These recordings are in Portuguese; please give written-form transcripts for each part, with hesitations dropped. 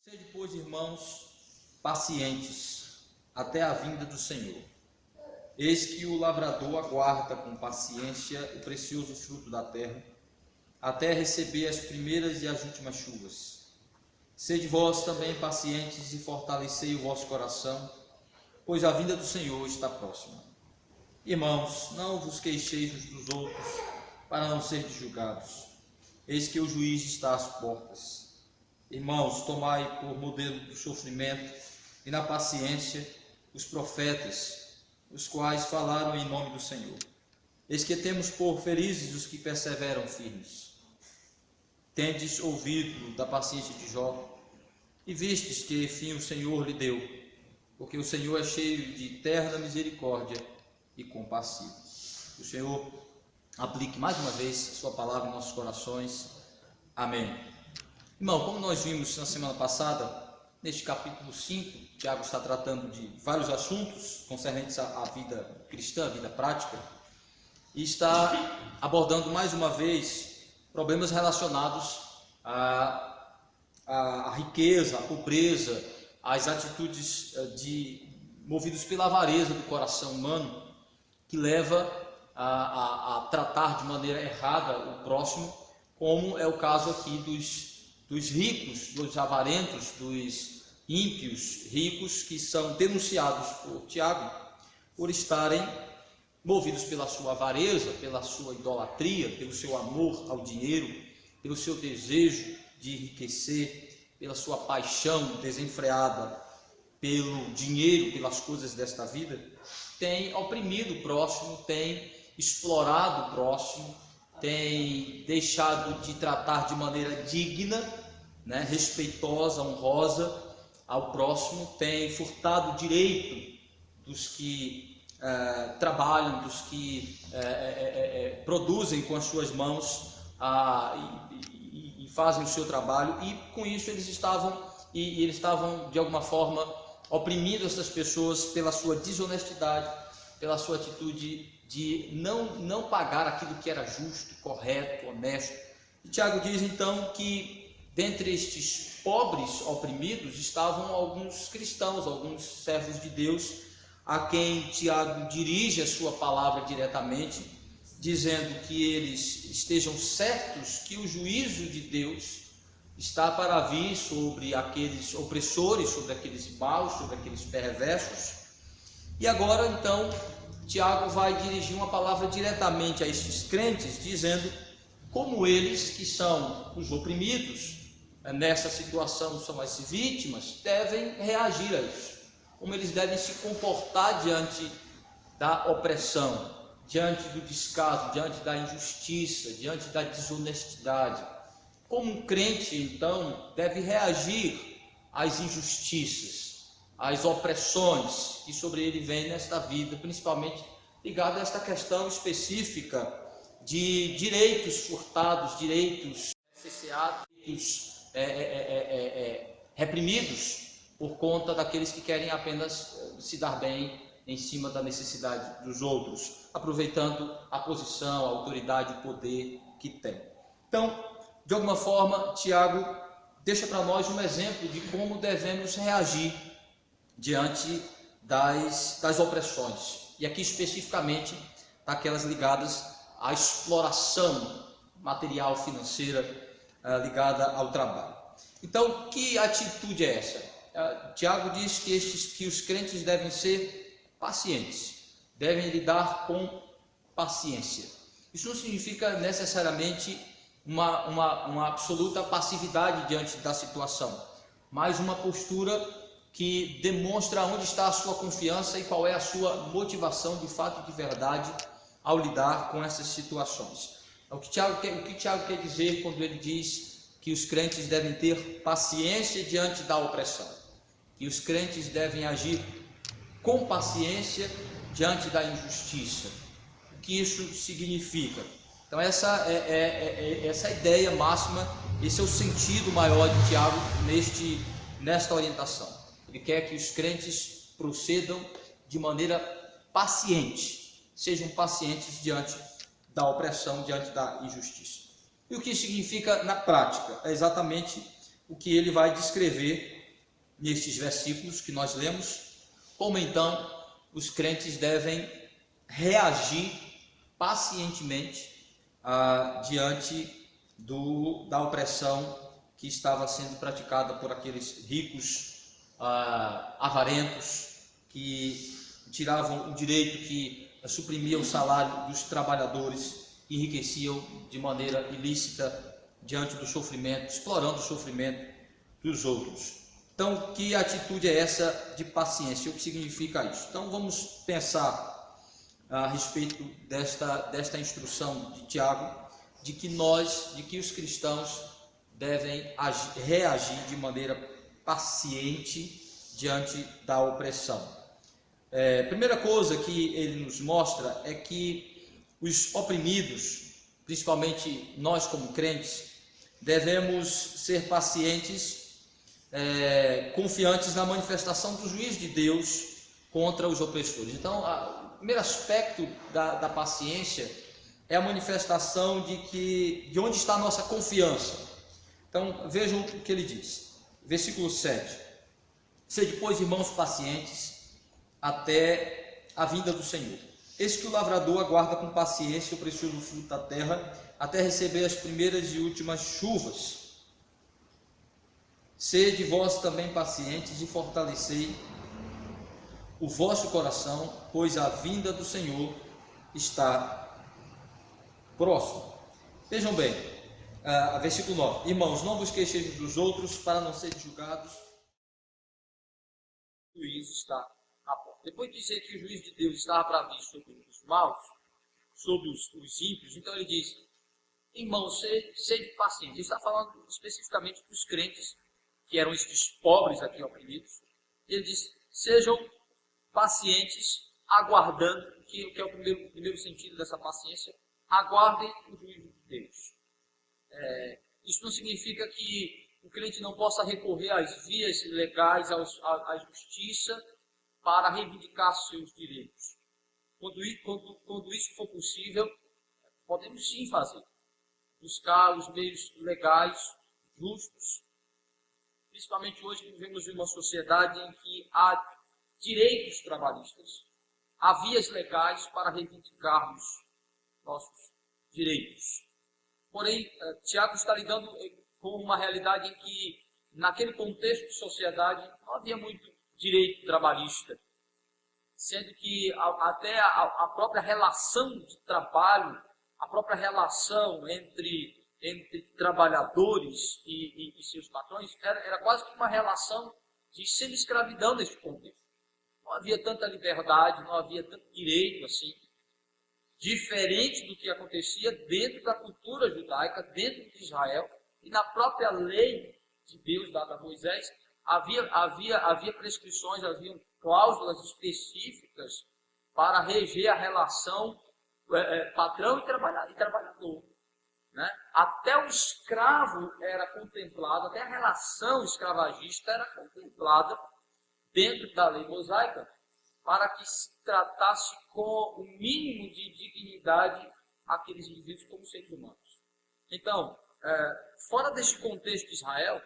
Sede, pois, irmãos, pacientes até a vinda do Senhor. Eis que o lavrador aguarda com paciência o precioso fruto da terra, até receber as primeiras e as últimas chuvas. Sede vós também pacientes e fortalecei o vosso coração, pois a vinda do Senhor está próxima. Irmãos, não vos queixeis uns dos outros, para não serdes julgados. Eis que o juiz está às portas. Irmãos, tomai por modelo do sofrimento e na paciência os profetas, os quais falaram em nome do Senhor. Eis que temos por felizes os que perseveram firmes. Tendes ouvido da paciência de Jó, e vistes que fim o Senhor lhe deu, porque o Senhor é cheio de terna misericórdia e compassivo. O Senhor aplique mais uma vez sua palavra em nossos corações. Amém. Irmão, como nós vimos na semana passada, neste capítulo 5, Tiago está tratando de vários assuntos concernentes à vida cristã, à vida prática, e está abordando mais uma vez problemas relacionados à riqueza, à pobreza, às atitudes movidos pela avareza do coração humano, que leva a tratar de maneira errada o próximo, como é o caso aqui dos ricos, dos avarentos, dos ímpios ricos, que são denunciados por Tiago por estarem movidos pela sua avareza, pela sua idolatria, pelo seu amor ao dinheiro, pelo seu desejo de enriquecer, pela sua paixão desenfreada pelo dinheiro, pelas coisas desta vida, tem oprimido o próximo, tem explorado o próximo, tem deixado de tratar de maneira digna, respeitosa, honrosa ao próximo, tem furtado o direito dos que trabalham, dos que produzem com as suas mãos e fazem o seu trabalho, e com isso eles estavam de alguma forma oprimindo essas pessoas pela sua desonestidade, pela sua atitude de não pagar aquilo que era justo, correto, honesto. E Tiago diz então que dentre estes pobres oprimidos estavam alguns cristãos, alguns servos de Deus, a quem Tiago dirige a sua palavra diretamente, dizendo que eles estejam certos que o juízo de Deus está para vir sobre aqueles opressores, sobre aqueles maus, sobre aqueles perversos. E agora então Tiago vai dirigir uma palavra diretamente a estes crentes, dizendo como eles, que são os oprimidos, nessa situação são as vítimas, devem reagir a isso, como eles devem se comportar diante da opressão, diante do descaso, diante da injustiça, diante da desonestidade. Como um crente, então, deve reagir às injustiças, às opressões que sobre ele vêm nesta vida, principalmente ligado a esta questão específica de direitos furtados, direitos cesseados, direitos reprimidos por conta daqueles que querem apenas se dar bem em cima da necessidade dos outros, aproveitando a posição, a autoridade, o poder que tem. Então, de alguma forma, Tiago deixa para nós um exemplo de como devemos reagir diante das opressões, e aqui especificamente daquelas ligadas à exploração material, financeira, ligada ao trabalho. Então, que atitude é essa? Tiago diz que os crentes devem ser pacientes, devem lidar com paciência. Isso não significa necessariamente uma absoluta passividade diante da situação, mas uma postura que demonstra onde está a sua confiança e qual é a sua motivação de fato e de verdade ao lidar com essas situações. O que Tiago quer dizer quando ele diz que os crentes devem ter paciência diante da opressão, que os crentes devem agir com paciência diante da injustiça? O que isso significa? Então essa é a ideia máxima, esse é o sentido maior de Tiago nesta orientação. Ele quer que os crentes procedam de maneira paciente, sejam pacientes diante da opressão, diante da injustiça. E o que significa na prática? É exatamente o que ele vai descrever nestes versículos que nós lemos, como então os crentes devem reagir pacientemente diante da opressão que estava sendo praticada por aqueles ricos avarentos que tiravam o direito, que suprimia o salário dos trabalhadores, enriqueciam de maneira ilícita diante do sofrimento, explorando o sofrimento dos outros. Então, que atitude é essa de paciência? O que significa isso? Então, vamos pensar a respeito desta instrução de Tiago, de que os cristãos devem reagir de maneira paciente diante da opressão. Primeira coisa que ele nos mostra é que os oprimidos, principalmente nós como crentes, devemos ser pacientes, confiantes na manifestação do juízo de Deus contra os opressores. Então, o primeiro aspecto da paciência é a manifestação de onde está a nossa confiança. Então, vejam o que ele diz, versículo 7. Sede, pois, irmãos, pacientes até a vinda do Senhor. Eis que o lavrador aguarda com paciência o precioso fruto da terra, até receber as primeiras e últimas chuvas. Sede vós também pacientes e fortalecei o vosso coração, pois a vinda do Senhor está próxima. Vejam bem, versículo 9. Irmãos, não vos queixeis dos outros, para não serem julgados. O juízo está à porta. Depois de dizer que o juízo de Deus estava para vir sobre os maus, sobre os ímpios, então ele diz: irmãos, sede pacientes. Ele está falando especificamente dos crentes, que eram estes pobres aqui oprimidos. Ele diz: sejam pacientes, aguardando, que é o primeiro sentido dessa paciência, aguardem o juízo de Deus. Isso não significa que o crente não possa recorrer às vias legais, à justiça, para reivindicar seus direitos. Quando isso for possível, podemos sim fazer. Buscar os meios legais, justos. Principalmente hoje que vivemos em uma sociedade em que há direitos trabalhistas. Há vias legais para reivindicarmos nossos direitos. Porém, Tiago está lidando com uma realidade em que, naquele contexto de sociedade, não havia muito direito trabalhista, sendo que até a própria relação de trabalho, a própria relação entre trabalhadores e seus patrões era quase que uma relação de semi-escravidão nesse contexto. Não havia tanta liberdade, não havia tanto direito assim, diferente do que acontecia dentro da cultura judaica, dentro de Israel, e na própria lei de Deus dada a Moisés, havia prescrições, havia cláusulas específicas para reger a relação patrão e trabalhador. Né? Até o escravo era contemplado, até a relação escravagista era contemplada dentro da lei mosaica, para que se tratasse com o mínimo de dignidade aqueles indivíduos como seres humanos. Então, fora deste contexto de Israel,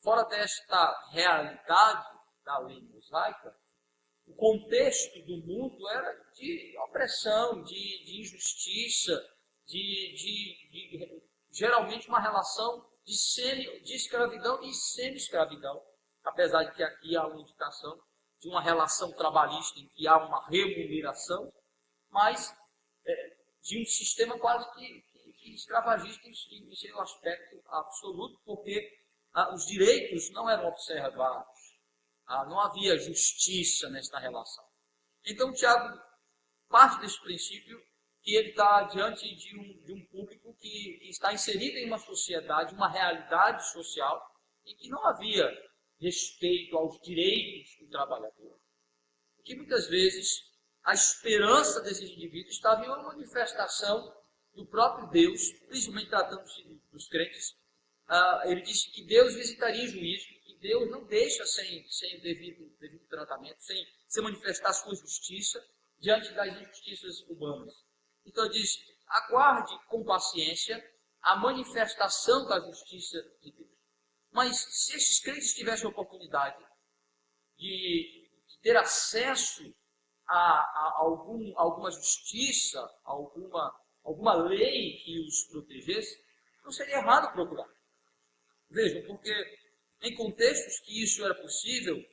fora desta realidade da lei mosaica, o contexto do mundo era de opressão, de injustiça, geralmente uma relação de escravidão e semi-escravidão, apesar de que aqui há uma indicação de uma relação trabalhista em que há uma remuneração, mas de um sistema quase que escravagista em seu aspecto absoluto, porque os direitos não eram observados, não havia justiça nesta relação. Então, Tiago parte desse princípio que ele está diante de um público que está inserido em uma sociedade, uma realidade social, em que não havia respeito aos direitos do trabalhador. Porque muitas vezes a esperança desses indivíduos estava em uma manifestação do próprio Deus, principalmente tratando-se dos crentes. Ele disse que Deus visitaria o juízo, que Deus não deixa sem o devido tratamento, sem manifestar sua justiça diante das injustiças humanas. Então ele diz: aguarde com paciência a manifestação da justiça de Deus. Mas se esses crentes tivessem a oportunidade de ter acesso a alguma justiça, alguma lei que os protegesse, não seria errado procurar. Vejam, porque em contextos que isso era possível,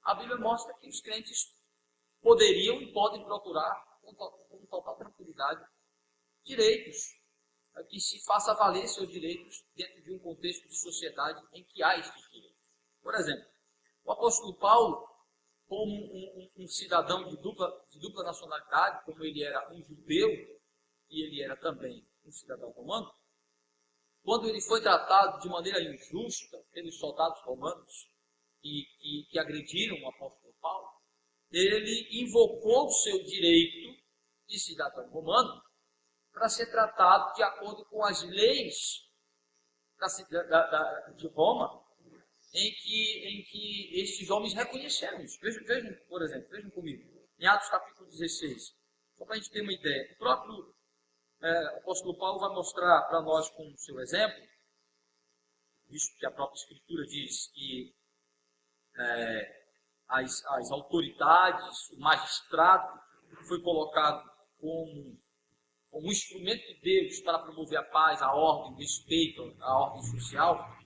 a Bíblia mostra que os crentes poderiam e podem procurar com total tranquilidade direitos, que se faça valer seus direitos dentro de um contexto de sociedade em que há esses direitos. Por exemplo, o apóstolo Paulo, como um cidadão de dupla nacionalidade, como ele era um judeu e ele era também um cidadão romano, quando ele foi tratado de maneira injusta pelos soldados romanos que agrediram o apóstolo Paulo, ele invocou o seu direito de cidadão romano para ser tratado de acordo com as leis de Roma, em que estes homens reconheceram isso. Vejam, por exemplo, vejam comigo, em Atos capítulo 16, só para a gente ter uma ideia. O próprio apóstolo Paulo vai mostrar para nós com o seu exemplo, visto que a própria Escritura diz que as autoridades, o magistrado foi colocado como um instrumento de Deus para promover a paz, a ordem, o respeito à ordem social,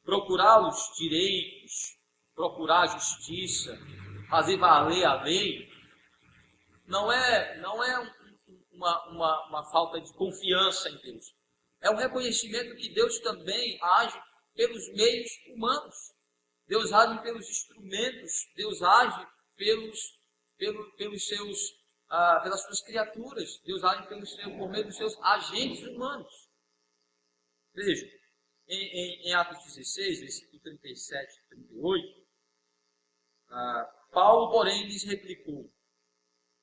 procurar os direitos, procurar a justiça, fazer valer a lei, não é uma falta de confiança em Deus. É um reconhecimento que Deus também age pelos meios humanos. Deus age pelos instrumentos, Deus age pelas suas criaturas, Deus age por meio dos seus agentes humanos. Vejam, em Atos 16, versículo 37 e 38, Paulo, porém, lhes replicou: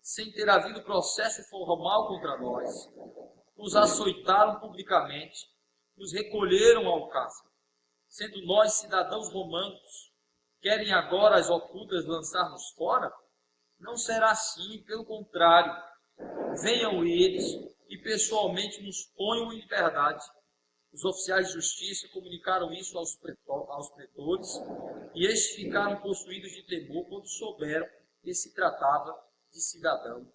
sem ter havido processo formal contra nós, nos açoitaram publicamente, nos recolheram ao cárcere. Sendo nós cidadãos romanos, querem agora as ocultas lançar-nos fora? Não será assim, pelo contrário, venham eles e pessoalmente nos ponham em liberdade. Os oficiais de justiça comunicaram isso aos pretores, e estes ficaram possuídos de temor quando souberam que se tratava de cidadão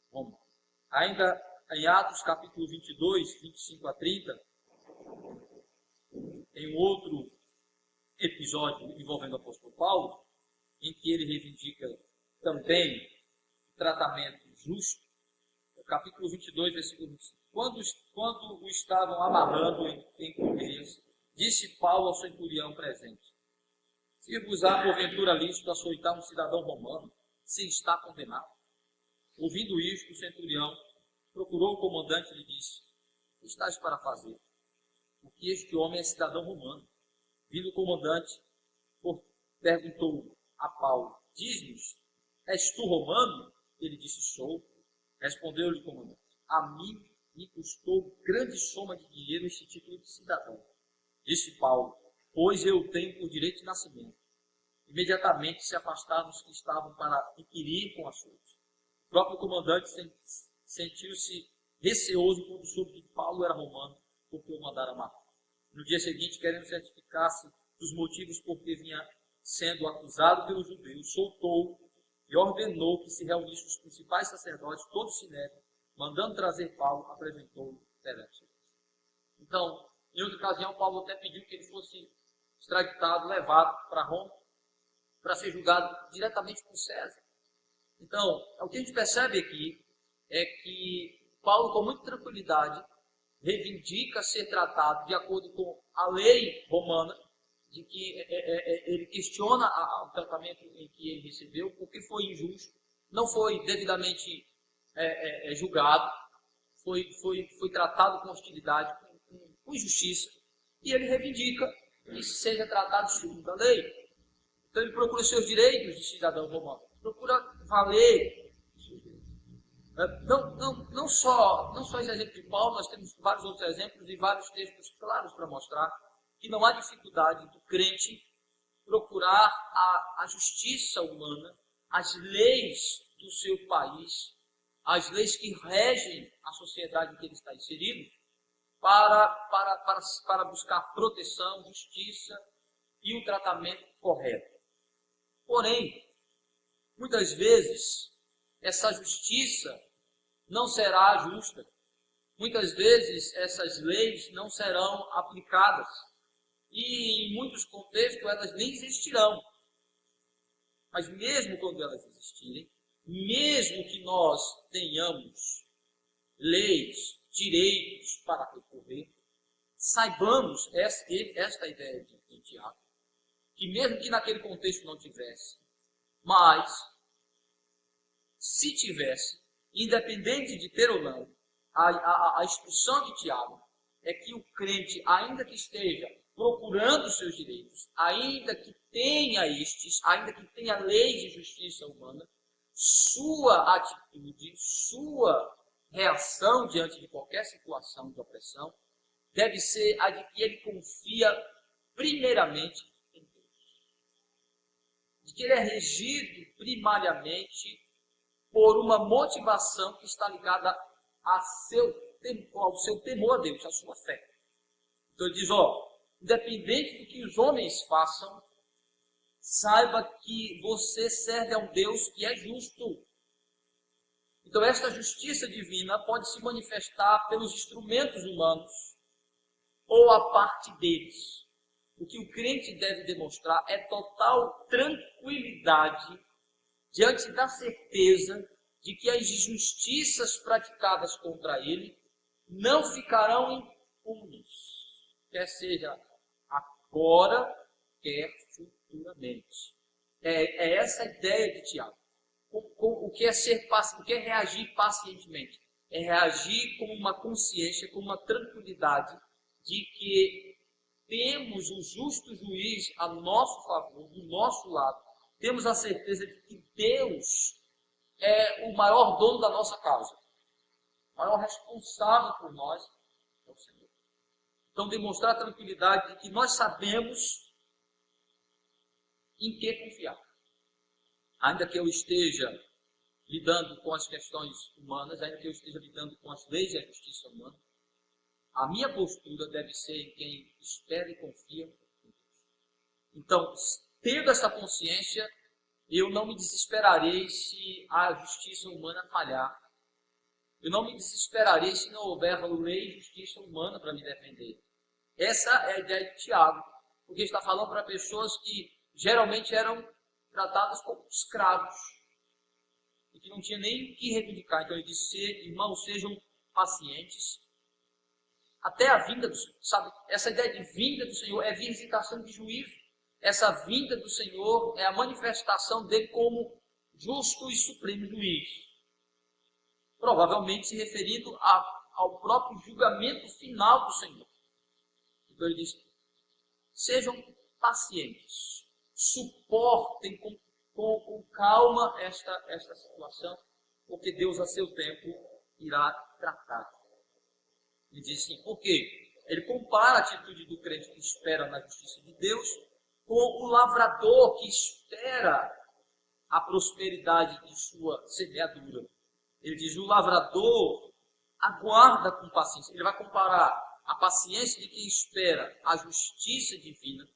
romano. Ainda em Atos capítulo 22, 25 a 30, em um outro episódio envolvendo o apóstolo Paulo, em que ele reivindica também tratamento justo, capítulo 22, versículo 25. Quando o estavam amarrando em correias, disse Paulo ao centurião presente: se vos há porventura lícito açoitar um cidadão romano, se está condenado. Ouvindo isto, o centurião procurou o comandante e lhe disse: o que estás para fazer? Porque este homem é cidadão romano. Vindo o comandante, perguntou a Paulo: diz-nos, és tu romano? Ele disse: sou. Respondeu-lhe o comandante: a mim me custou grande soma de dinheiro este título de cidadão. Disse Paulo: pois eu tenho por direito de nascimento. Imediatamente se afastaram os que estavam para inquirir com açoite. O próprio comandante sentiu-se receoso quando soube que Paulo era romano, porque o mandara matar. No dia seguinte, querendo certificar-se dos motivos por que vinha sendo acusado pelos judeus, soltou e ordenou que se reunissem os principais sacerdotes, todo o sinédrio, mandando trazer Paulo, apresentou-o perante eles. Então, em outra ocasião, Paulo até pediu que ele fosse extraditado, levado para Roma, para ser julgado diretamente por César. Então, o que a gente percebe aqui é que Paulo, com muita tranquilidade, reivindica ser tratado de acordo com a lei romana, de que ele questiona o tratamento em que ele recebeu, porque foi injusto, não foi devidamente julgado, foi tratado com hostilidade, com injustiça, e ele reivindica que seja tratado segundo a lei. Então ele procura seus direitos de cidadão romano, procura valer. Não só esse exemplo de Paulo, nós temos vários outros exemplos e vários textos claros para mostrar que não há dificuldade do crente procurar a justiça humana, as leis do seu país, as leis que regem a sociedade em que ele está inserido, para buscar proteção, justiça e o tratamento correto. Porém, muitas vezes, essa justiça não será justa. Muitas vezes, essas leis não serão aplicadas. E, em muitos contextos, elas nem existirão. Mas mesmo quando elas existirem, mesmo que nós tenhamos leis, direitos para recorrer, saibamos esta ideia de Tiago, que mesmo que naquele contexto não tivesse, mas se tivesse, independente de ter ou não, a instrução de Tiago é que o crente, ainda que esteja procurando os seus direitos, ainda que tenha leis de justiça humana, sua atitude, sua reação diante de qualquer situação de opressão, deve ser a de que ele confia primeiramente em Deus. De que ele é regido primariamente por uma motivação que está ligada ao seu temor a Deus, à sua fé. Então ele diz, independente do que os homens façam, saiba que você serve a um Deus que é justo. Então esta justiça divina pode se manifestar pelos instrumentos humanos ou a parte deles. O que o crente deve demonstrar é total tranquilidade diante da certeza de que as injustiças praticadas contra ele não ficarão impunes, quer seja agora, quer futuramente. É essa a ideia de Tiago. O que é reagir pacientemente? É reagir com uma consciência, com uma tranquilidade de que temos o justo juiz a nosso favor, do nosso lado. Temos a certeza de que Deus é o maior dono da nossa causa. O maior responsável por nós é o Senhor. Então, demonstrar a tranquilidade de que nós sabemos em que confiar. Ainda que eu esteja lidando com as questões humanas, ainda que eu esteja lidando com as leis e a justiça humana, a minha postura deve ser em quem espera e confia em Deus. Então, tendo essa consciência, eu não me desesperarei se a justiça humana falhar. Eu não me desesperarei se não houver lei e justiça humana para me defender. Essa é a ideia de Tiago, porque está falando para pessoas que geralmente eram tratadas como escravos e que não tinha nem o que reivindicar. Então ele disse, irmãos, sejam pacientes até a vinda do Senhor. Sabe, essa ideia de vinda do Senhor é visitação de juízo. Essa vinda do Senhor é a manifestação dele como justo e supremo juiz. Provavelmente se referindo ao próprio julgamento final do Senhor. Então ele diz, sejam pacientes, suportem com calma esta situação, porque Deus a seu tempo irá tratar. Ele diz assim, por quê? Ele compara a atitude do crente que espera na justiça de Deus com o lavrador que espera a prosperidade de sua semeadura. Ele diz, o lavrador aguarda com paciência. Ele vai comparar a paciência de quem espera a justiça divina.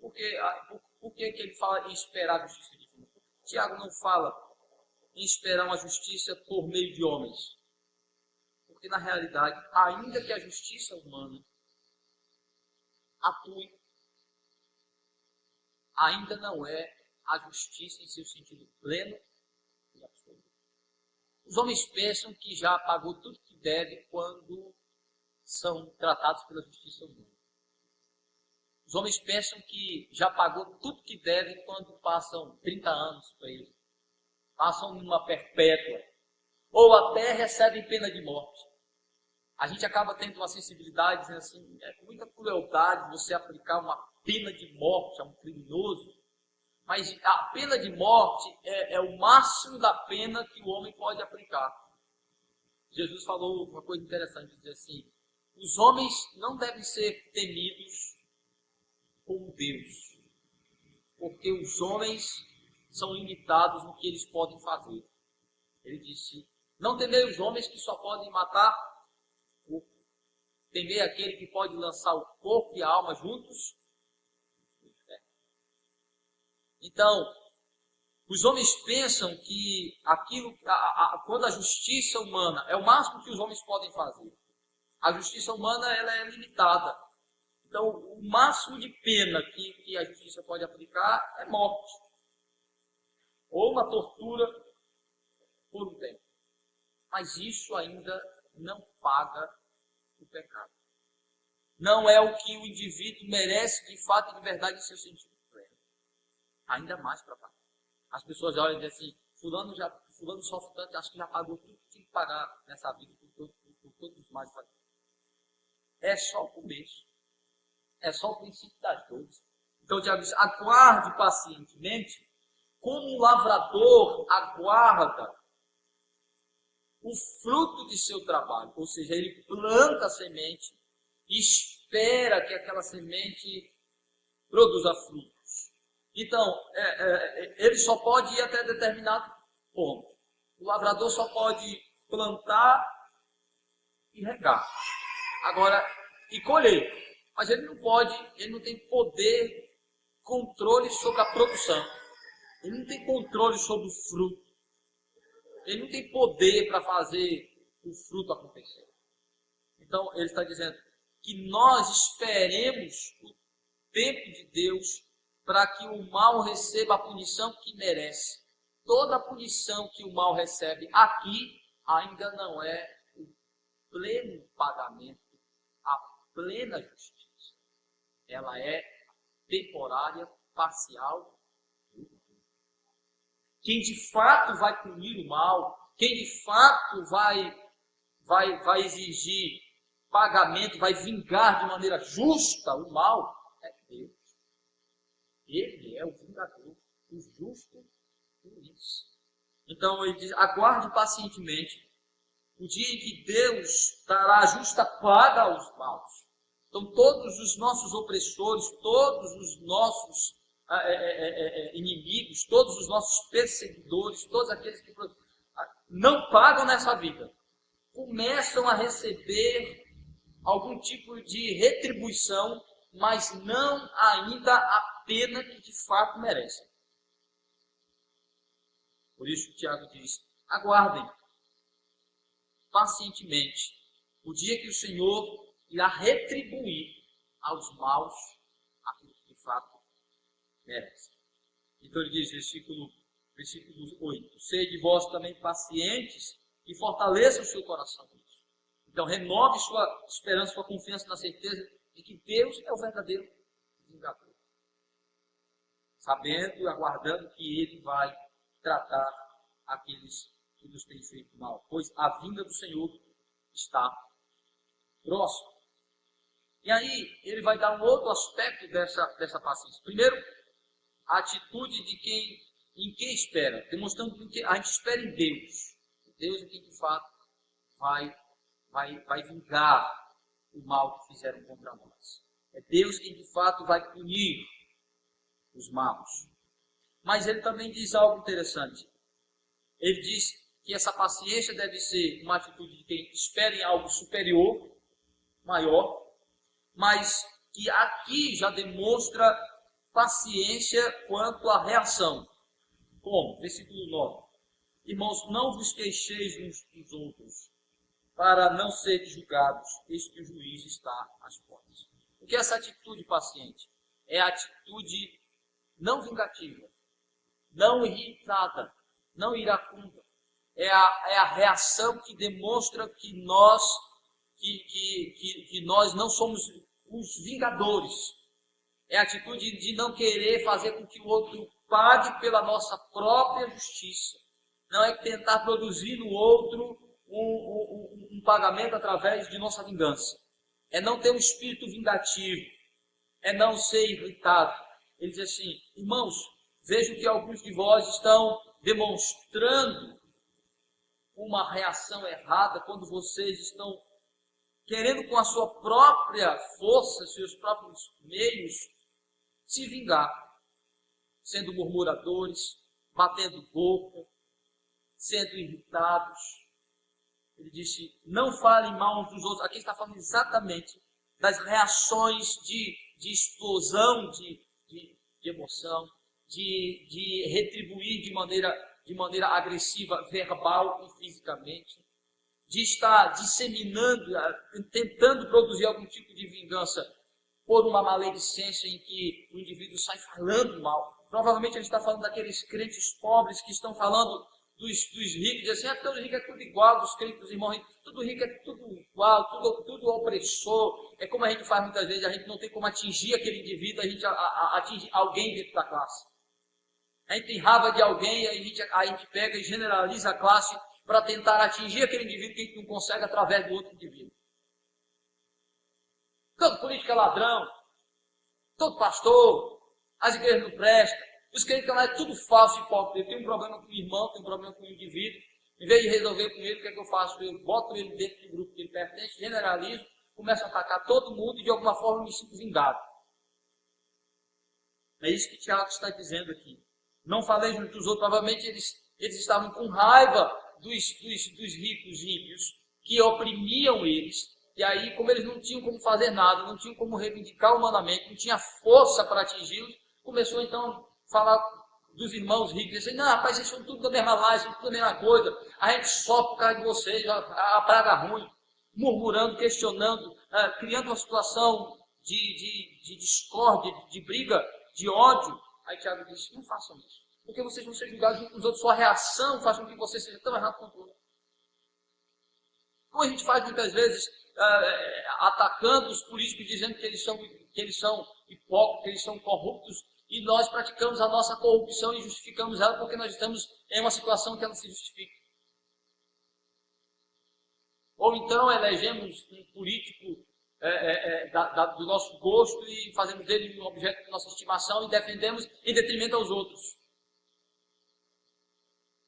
Por que ele fala em esperar a justiça divina? Tiago não fala em esperar uma justiça por meio de homens. Porque, na realidade, ainda que a justiça humana atue, ainda não é a justiça em seu sentido pleno e absoluto. Os homens pensam que já pagou tudo que deve quando são tratados pela justiça humana. Os homens pensam que já pagou tudo que deve quando passam 30 anos presos, passam numa perpétua, ou até recebem pena de morte. A gente acaba tendo uma sensibilidade dizendo assim, é com muita crueldade você aplicar uma pena de morte a um criminoso, mas a pena de morte é o máximo da pena que o homem pode aplicar. Jesus falou uma coisa interessante, diz assim, os homens não devem ser temidos como Deus, porque os homens são limitados no que eles podem fazer. Ele disse, não temei os homens que só podem matar o corpo, temei aquele que pode lançar o corpo e a alma juntos. Então, os homens pensam que aquilo, quando a justiça humana é o máximo que os homens podem fazer. A justiça humana ela é limitada. Então, o máximo de pena que a justiça pode aplicar é morte. Ou uma tortura por um tempo. Mas isso ainda não paga o pecado. Não é o que o indivíduo merece de fato e de verdade em seu sentido pleno. Ainda mais para pagar. As pessoas olham e dizem assim, fulano sofre tanto, acho que já pagou tudo que tinha que pagar nessa vida por todos os mais. É só o começo. É só o princípio das dores. Então o Tiago diz, aguarde pacientemente, como um lavrador aguarda o fruto de seu trabalho. Ou seja, ele planta a semente e espera que aquela semente produza frutos. Então, ele só pode ir até determinado ponto. O lavrador só pode plantar e regar. Agora, e colher. Mas ele não tem poder, controle sobre a produção. Ele não tem controle sobre o fruto. Ele não tem poder para fazer o fruto acontecer. Então, ele está dizendo que nós esperemos o tempo de Deus para que o mal receba a punição que merece. Toda a punição que o mal recebe aqui ainda não é o pleno pagamento, a plena justiça. Ela é temporária, parcial. Quem de fato vai punir o mal, quem de fato vai exigir pagamento, vai vingar de maneira justa o mal, é Deus. Ele é o vingador, o justo por isso. Então ele diz, aguarde pacientemente o dia em que Deus dará a justa paga aos maus. Então todos os nossos opressores, todos os nossos inimigos, todos os nossos perseguidores, todos aqueles que não pagam nessa vida, começam a receber algum tipo de retribuição, mas não ainda a pena que de fato merecem. Por isso o Tiago diz, aguardem pacientemente o dia que o Senhor irá retribuir aos maus aquilo que de fato merece. Então ele diz, versículo 8, sede vós também pacientes e fortaleça o seu coração nisso. Então renove sua esperança, sua confiança na certeza de que Deus é o verdadeiro vingador. Sabendo e aguardando que Ele vai tratar aqueles que nos têm feito mal. Pois a vinda do Senhor está próxima. E aí ele vai dar um outro aspecto dessa paciência. Primeiro, a atitude de em quem espera. Demonstrando que a gente espera em Deus. Deus é quem de fato vai vingar o mal que fizeram contra nós. É Deus quem de fato vai punir os maus. Mas ele também diz algo interessante. Ele diz que essa paciência deve ser uma atitude de quem espera em algo superior, maior, mas que aqui já demonstra paciência quanto à reação. Como? Versículo 9. Irmãos, não vos queixeis uns dos outros, para não serem julgados, eis que o juiz está às portas. O que é essa atitude paciente? É a atitude não vingativa, não irritada, não iracunda. É a reação que demonstra que nós não somos os vingadores. É a atitude de não querer fazer com que o outro pague pela nossa própria justiça. Não é tentar produzir no outro um pagamento através de nossa vingança. É não ter um espírito vingativo. É não ser irritado. Ele diz assim, irmãos, vejo que alguns de vós estão demonstrando uma reação errada quando vocês estão querendo com a sua própria força, seus próprios meios, se vingar, sendo murmuradores, batendo boca, sendo irritados. Ele disse, não falem mal uns dos outros. Aqui está falando exatamente das reações de explosão de emoção, de retribuir de maneira agressiva, verbal e fisicamente, de estar disseminando, tentando produzir algum tipo de vingança por uma maledicência em que o indivíduo sai falando mal. Provavelmente a gente está falando daqueles crentes pobres que estão falando dos ricos, dizem assim, todo rico é tudo igual, dos crentes, dos irmãos ricos, tudo rico é tudo igual, tudo opressor. É como a gente faz muitas vezes, a gente não tem como atingir aquele indivíduo, a gente atinge alguém dentro da classe. A gente tem raiva de alguém, a gente pega e generaliza a classe para tentar atingir aquele indivíduo que a gente não consegue através do outro indivíduo. Todo político é ladrão, todo pastor, as igrejas não prestam, os crentes que é tudo falso e hipócrita. Eu tenho um problema com o irmão, tenho um problema com o indivíduo, em vez de resolver com ele, o que é que eu faço? Eu boto ele dentro do grupo que ele pertence, generalizo, começo a atacar todo mundo e de alguma forma me sinto vingado. É isso que Tiago está dizendo aqui. Não falei junto dos outros, provavelmente eles estavam com raiva dos ricos ímpios que oprimiam eles. E aí, como eles não tinham como fazer nada, não tinham como reivindicar humanamente, não tinha força para atingi-los, começou então a falar dos irmãos ricos, dizendo, não, rapaz, vocês são tudo da mesma laje, são tudo da mesma coisa, a gente sofre por causa de vocês, a praga ruim, murmurando, questionando, criando uma situação de discórdia, de briga, de ódio. Aí Tiago disse, não façam isso, porque vocês vão ser julgados junto com os outros, sua reação faz com que você seja tão errado quanto o outro. Como a gente faz muitas vezes, atacando os políticos, dizendo que eles são hipócritas, que eles são corruptos, e nós praticamos a nossa corrupção e justificamos ela porque nós estamos em uma situação que ela se justifica. Ou então elegemos um político do nosso gosto e fazemos dele um objeto de nossa estimação e defendemos em detrimento aos outros.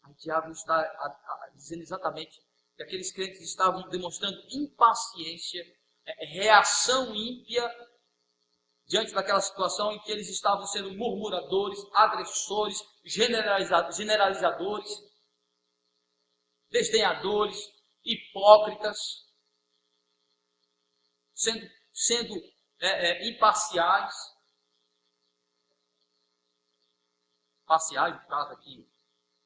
O Tiago está dizendo exatamente que aqueles crentes estavam demonstrando impaciência, reação ímpia diante daquela situação em que eles estavam sendo murmuradores, agressores, generalizadores, desdenhadores, hipócritas, sendo imparciais. Parciais, no caso aqui,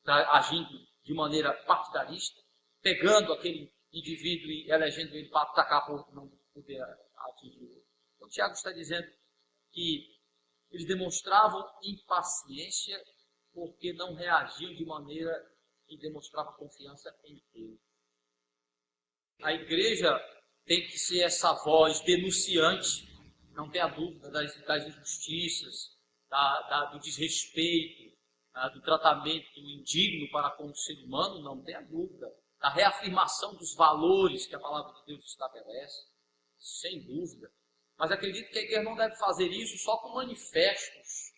agindo de maneira partidarista, pegando aquele indivíduo e elegendo ele para atacar por não poder atingir. Então, Tiago está dizendo que eles demonstravam impaciência porque não reagiam de maneira que demonstrava confiança em Deus. A igreja tem que ser essa voz denunciante, não tenha dúvida, das injustiças, do desrespeito, do tratamento indigno para com o ser humano, não tenha dúvida, da reafirmação dos valores que a palavra de Deus estabelece, sem dúvida. Mas acredito que a igreja não deve fazer isso só com manifestos,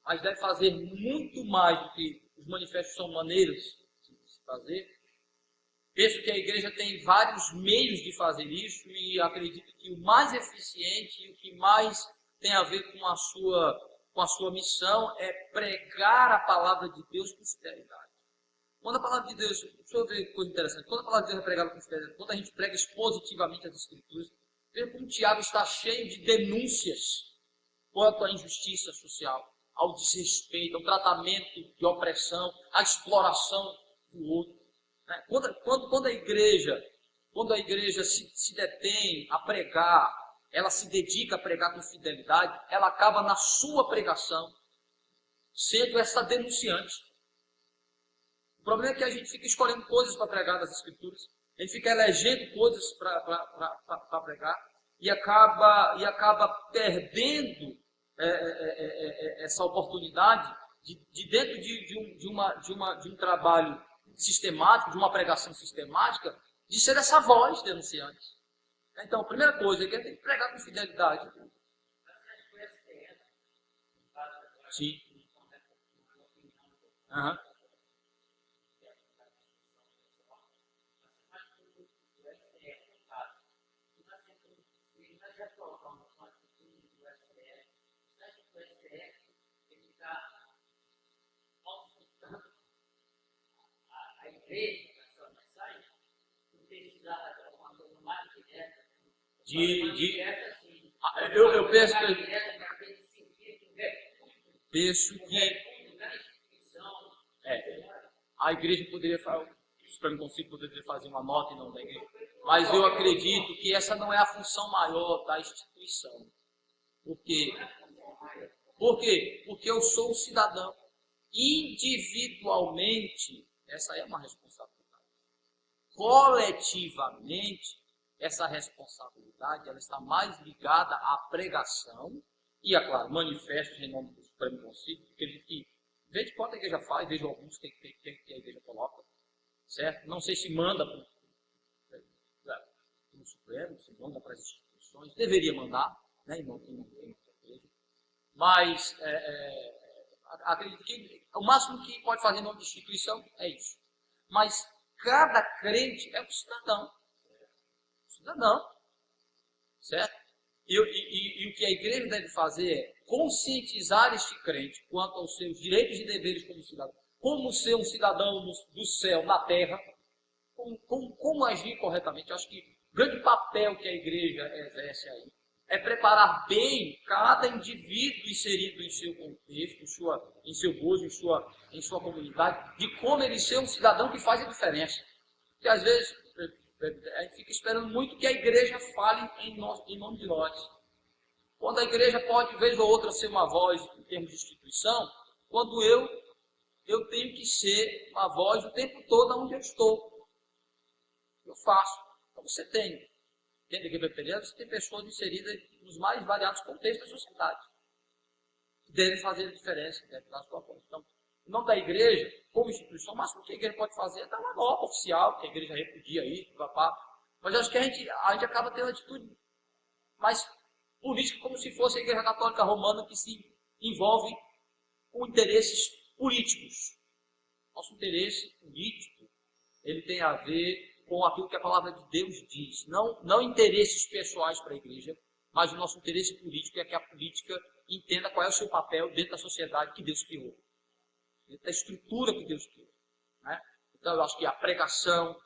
mas deve fazer muito mais do que os manifestos são maneiras de se fazer. Penso que a igreja tem vários meios de fazer isso e acredito que o mais eficiente e o que mais tem a ver com a sua missão é pregar a palavra de Deus com fidelidade. Quando a palavra de Deus, deixa eu ver coisa interessante, quando a palavra de Deus é pregada com fidelidade, quando a gente prega expositivamente as Escrituras, veja como o Tiago está cheio de denúncias quanto à injustiça social, ao desrespeito, ao tratamento de opressão, à exploração do outro. Quando a igreja se detém a pregar, ela se dedica a pregar com fidelidade, ela acaba na sua pregação sendo essa denunciante. O problema é que a gente fica escolhendo coisas para pregar das Escrituras, a gente fica elegendo coisas para pregar e acaba perdendo essa oportunidade de dentro de um trabalho sistemático, de uma pregação sistemática, de ser essa voz denunciante. Então, a primeira coisa é que tem que pregar com fidelidade. Sim. Uhum. Eu penso que a igreja poderia fazer, o Supremo Conselho poderia fazer uma nota e não da igreja. Mas eu acredito que essa não é a função maior da instituição. Por quê? Porque eu sou um cidadão. Individualmente, essa é uma responsabilidade. Coletivamente, essa responsabilidade ela está mais ligada à pregação e, é claro, manifestos em nome do Supremo Conselho, acredito que, veja quanto a igreja faz, vejo alguns que a igreja coloca, certo? Não sei se manda para o Supremo, se manda para as instituições, deveria mandar, né, em nome da igreja, mas acredito que o máximo que pode fazer em nome de instituição é isso. Mas cada crente é um cidadão. Cidadão. Certo? E o que a igreja deve fazer é conscientizar este crente quanto aos seus direitos e deveres como cidadão. Como ser um cidadão do céu, na terra. Como agir corretamente. Eu acho que o grande papel que a igreja exerce aí é preparar bem cada indivíduo inserido em seu contexto, em seu gozo, em sua comunidade, de como ele ser um cidadão que faz a diferença. Porque às vezes a gente fica esperando muito que a igreja fale em nome de nós. Quando a igreja pode, vez ou outra, ser uma voz em termos de instituição, quando eu tenho que ser uma voz o tempo todo onde eu estou. Eu faço. Então você tem. Dentro da igreja presbiteriana, você tem pessoas inseridas nos mais variados contextos da sociedade. Que devem fazer a diferença, devem dar a sua voz. Então, em nome da igreja, como instituição, o máximo que a igreja pode fazer é dar uma nota oficial, que a igreja repudia isso, papá. Mas eu acho que a gente acaba tendo uma atitude mais política, como se fosse a igreja católica romana que se envolve com interesses políticos. Nosso interesse político, ele tem a ver com aquilo que a palavra de Deus diz. Não interesses pessoais para a igreja, mas o nosso interesse político é que a política entenda qual é o seu papel dentro da sociedade que Deus criou. Dentro da estrutura que Deus criou. Né? Então eu acho que a pregação,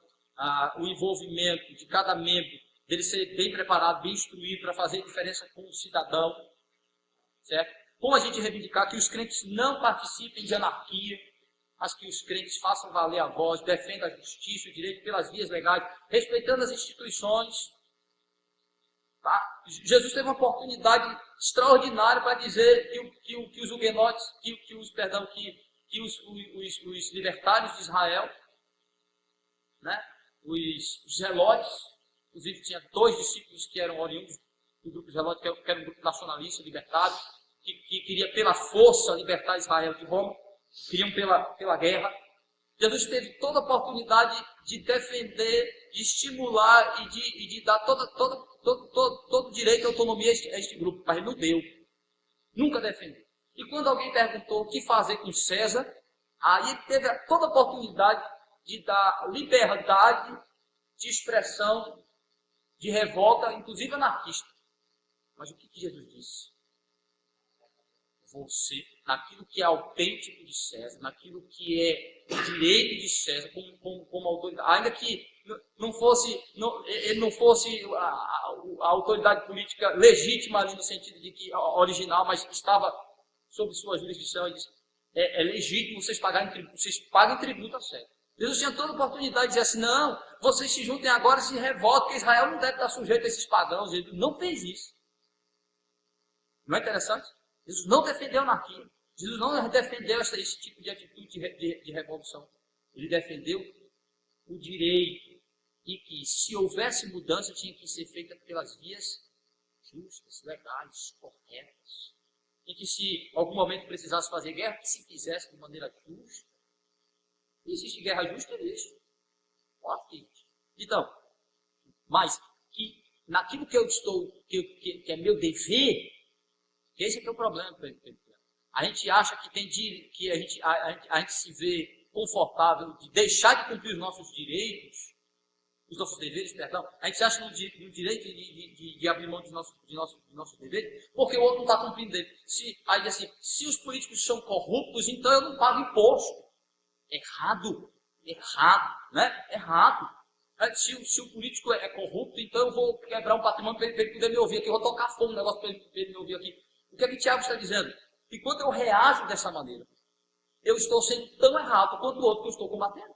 o envolvimento de cada membro, dele ser bem preparado, bem instruído para fazer diferença como cidadão. Certo? Como a gente reivindicar que os crentes não participem de anarquia, mas que os crentes façam valer a voz, defendam a justiça e o direito pelas vias legais, respeitando as instituições. Tá? Jesus teve uma oportunidade extraordinária para dizer que os huguenotes, que os libertários de Israel, né? os zelotes, inclusive tinha 2 discípulos que eram oriundos do grupo zelote, que era um grupo nacionalista, libertário, que queria pela força libertar Israel de Roma, queriam pela guerra. Jesus teve toda a oportunidade de defender, de estimular e de dar todo direito e autonomia a este grupo, mas ele não deu. Nunca defendeu. E quando alguém perguntou o que fazer com César, aí ele teve toda a oportunidade de dar liberdade de expressão, de revolta, inclusive anarquista. Mas o que Jesus disse? Você, naquilo que é autêntico de César, naquilo que é direito de César, como autoridade, ainda que ele não fosse a autoridade política legítima ali no sentido de que original, mas estava sob sua jurisdição, ele disse, é legítimo vocês paguem tributo a César. Jesus tinha toda a oportunidade de dizer assim, não, vocês se juntem agora e se revoltem, porque Israel não deve estar sujeito a esses pagãos. Ele não fez isso. Não é interessante? Jesus não defendeu a anarquia. Jesus não defendeu esse tipo de atitude de revolução. Ele defendeu o direito e que, se houvesse mudança, tinha que ser feita pelas vias justas, legais, corretas. E que, se algum momento precisasse fazer guerra, que se fizesse de maneira justa. Existe guerra justa? Existe. Então, mas que naquilo que eu estou, que é meu dever, esse é que é o problema. A gente acha que a gente se vê confortável de deixar de cumprir os nossos direitos, os nossos deveres, perdão. A gente se acha no direito de abrir mão de nossos deveres, porque o outro não está cumprindo dele. Aí assim, se os políticos são corruptos, então eu não pago imposto. Errado, né? Errado. Se o político é corrupto, então eu vou quebrar um patrimônio para ele poder me ouvir aqui, eu vou tocar fogo no negócio para ele me ouvir aqui. O que é que Tiago está dizendo? Que quando eu reajo dessa maneira, eu estou sendo tão errado quanto o outro que eu estou combatendo.